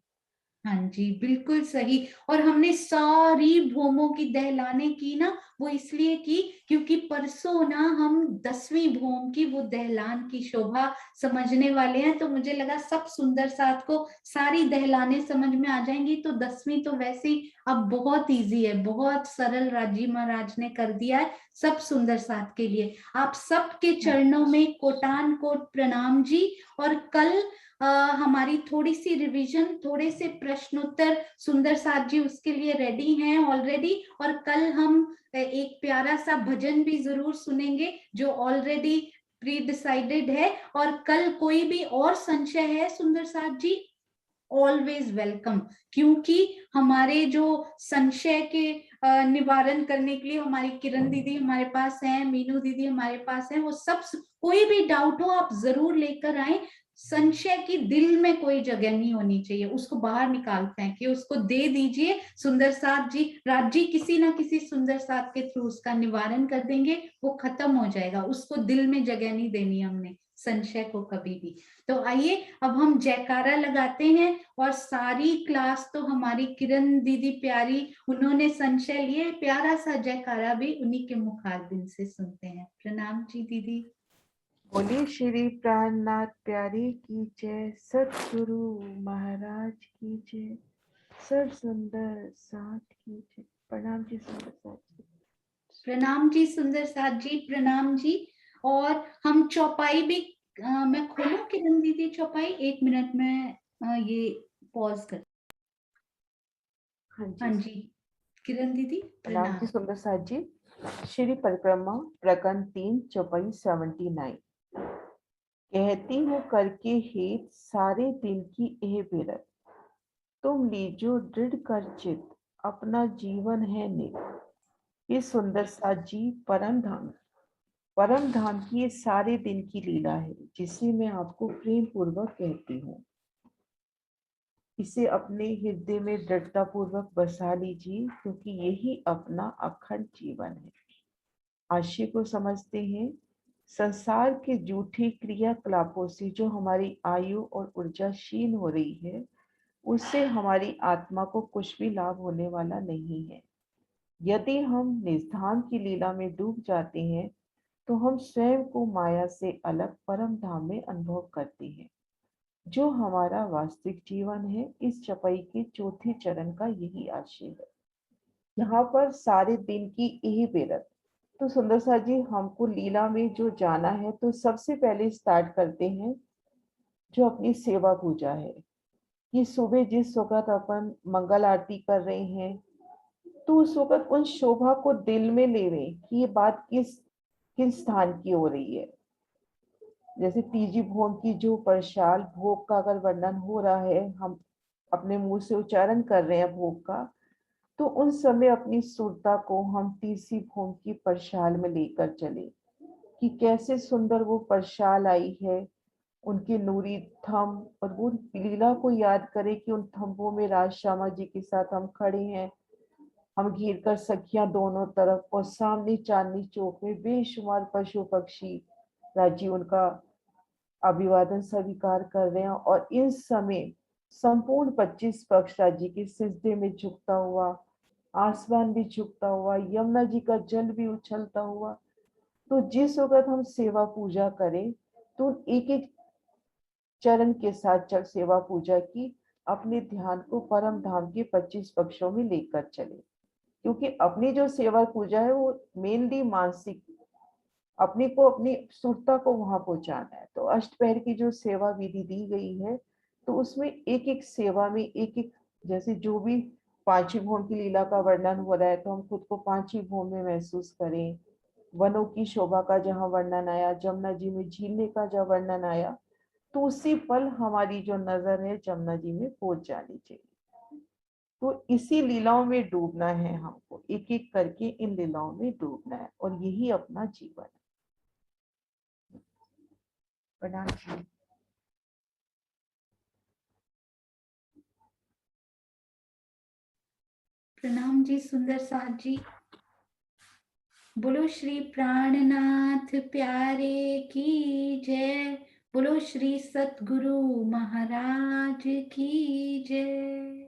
हाँ जी, बिल्कुल सही। और हमने सारी भूमों की दहलाने की ना, वो इसलिए की क्योंकि परसों ना हम 10वीं भूम की वो दहलान की शोभा समझने वाले हैं। तो मुझे लगा सब सुंदर साथ को सारी दहलाने समझ में आ जाएंगी। तो 10वीं तो वैसे ही अब बहुत इजी है, बहुत सरल राजी महाराज ने कर दिया है सब सुंदर साथ के लिए। आप सबके चरणों में कोटान कोट प्रणाम जी। और कल हमारी थोड़ी सी रिवीजन, थोड़े से प्रश्नोत्तर सुंदर साथ जी उसके लिए रेडी हैं ऑलरेडी। और कल हम एक प्यारा सा भजन भी जरूर सुनेंगे जो ऑलरेडी प्री डिसाइडेड है। और कल कोई भी और संशय है सुंदर साथ जी, ऑलवेज वेलकम, क्योंकि हमारे जो संशय के निवारण करने के लिए हमारी किरण दीदी हमारे पास हैं, मीनू दीदी हमारे पास हैं। वो सब कोई भी डाउट हो आप जरूर लेकर आए। संशय की दिल में कोई जगह नहीं होनी चाहिए, उसको बाहर निकालते हैं कि उसको दे दीजिए। सुंदर साथ जी, राज जी किसी ना किसी सुंदर साथ के थ्रू उसका निवारण कर देंगे, वो खत्म हो जाएगा। उसको दिल में जगह नहीं देनी हमने संशय को कभी भी। तो आइए अब हम जयकारा लगाते हैं। और सारी क्लास तो हमारी किरण दीदी प्यारी, उन्होंने संशय लिए, प्यारा सा जयकारा भी उन्हीं के मुखारबिंद से सुनते हैं। प्रणाम जी दीदी। बोलिए श्री प्राणनाथ प्यारी की जय, सतगुरु महाराज की जय, सब सुंदर साथ की जय। प्रणाम जी सुंदर साथ जी। प्रणाम जी सुंदर साथ जी, प्रणाम जी। और हम चौपाई भी मैं खोलूं किरण दीदी चौपाई? 1 मिनट में ये पॉज कर। हाँ जी किरण दीदी प्रणाम प्रणाम। जी सुंदर साथ जी। श्री परिक्रमा प्रकरण 3 चौपाई 79। कहती हूँ करके हेत सारे दिन की एह बिरत, तुम लीजो दृढ़ कर चित अपना जीवन है नित। ये सुंदर साथ जी परम धाम की ये सारे दिन की लीला है जिसे मैं आपको प्रेम पूर्वक कहती हूँ। इसे अपने हृदय में दृढ़ता पूर्वक बसा लीजिए क्योंकि यही अपना अखंड जीवन है। आशय को समझते हैं। संसार के झूठे क्रियाकलापों से जो हमारी आयु और ऊर्जा क्षीण हो रही है, उससे हमारी आत्मा को कुछ भी लाभ होने वाला नहीं है। यदि हम निधाम की लीला में डूब जाते हैं तो हम स्वयं को माया से अलग परम धाम में अनुभव करते हैं, जो हमारा वास्तविक जीवन है। इस चौपाई के चौथे चरण का यही आशय है। यहाँ पर सारे दिन की यही बेरत। तो सुंदर साथ जी हमको लीला में जो जाना है, तो सबसे पहले स्टार्ट करते हैं जो अपनी सेवा पूजा है कि सुबह जिस वक्त अपन मंगल आरती कर रहे हैं तो उस वक्त उन शोभा को दिल में लेवे कि ये बात किस स्थान की हो रही है। जैसे तीजी भोग की जो प्रसाद भोग का अगर वर्णन हो रहा है, हम अपने मुंह से उच्चारण कर रहे हैं भोग का, तो उन समय अपनी सुरता को हम तीसरी भोग की प्रसाद में लेकर चले कि कैसे सुंदर वो प्रसाद आई है, उनके नूरी थंब, और वो लीला को याद करें कि उन थंबों में राज श्यामा जी के साथ हम खड़े हैं, हम घेर कर सखियां दोनों तरफ, और सामने चांदनी चौक में बेशुमार पशु पक्षी राजी उनका अभिवादन स्वीकार कर रहे हैं। और इस समय संपूर्ण 25 पक्ष राज्य के सिजदे में झुकता हुआ, आसमान भी झुकता हुआ, यमुना जी का जल भी उछलता हुआ। तो जिस वक्त हम सेवा पूजा करें तो एक एक चरण के साथ जब सेवा पूजा की, अपने ध्यान को परम धाम के 25 पक्षों में लेकर चले, क्योंकि अपनी जो सेवा पूजा है वो मेनली मानसिक, अपने को अपनी सुरता को वहां पहुंचाना है। तो अष्टपहर की जो सेवा विधि दी गई है, तो उसमें एक एक सेवा में एक एक, जैसे जो भी पांचवी भोग की लीला का वर्णन हो रहा है तो हम खुद को पांचवी भोग में महसूस करें। वनों की शोभा का जहाँ वर्णन आया, जमुना जी में झीलने का जहाँ वर्णन आया, तो उसी पल हमारी जो नजर है जमुना जी में पहुंच जानी चाहिए। तो इसी लीलाओं में डूबना है हमको, एक एक करके इन लीलाओं में डूबना है, और यही अपना जीवन है। प्रणाम जी। प्रणाम जी सुंदर साथ जी। बोलो श्री प्राणनाथ प्यारे की जय, बोलो श्री सतगुरु महाराज की जय।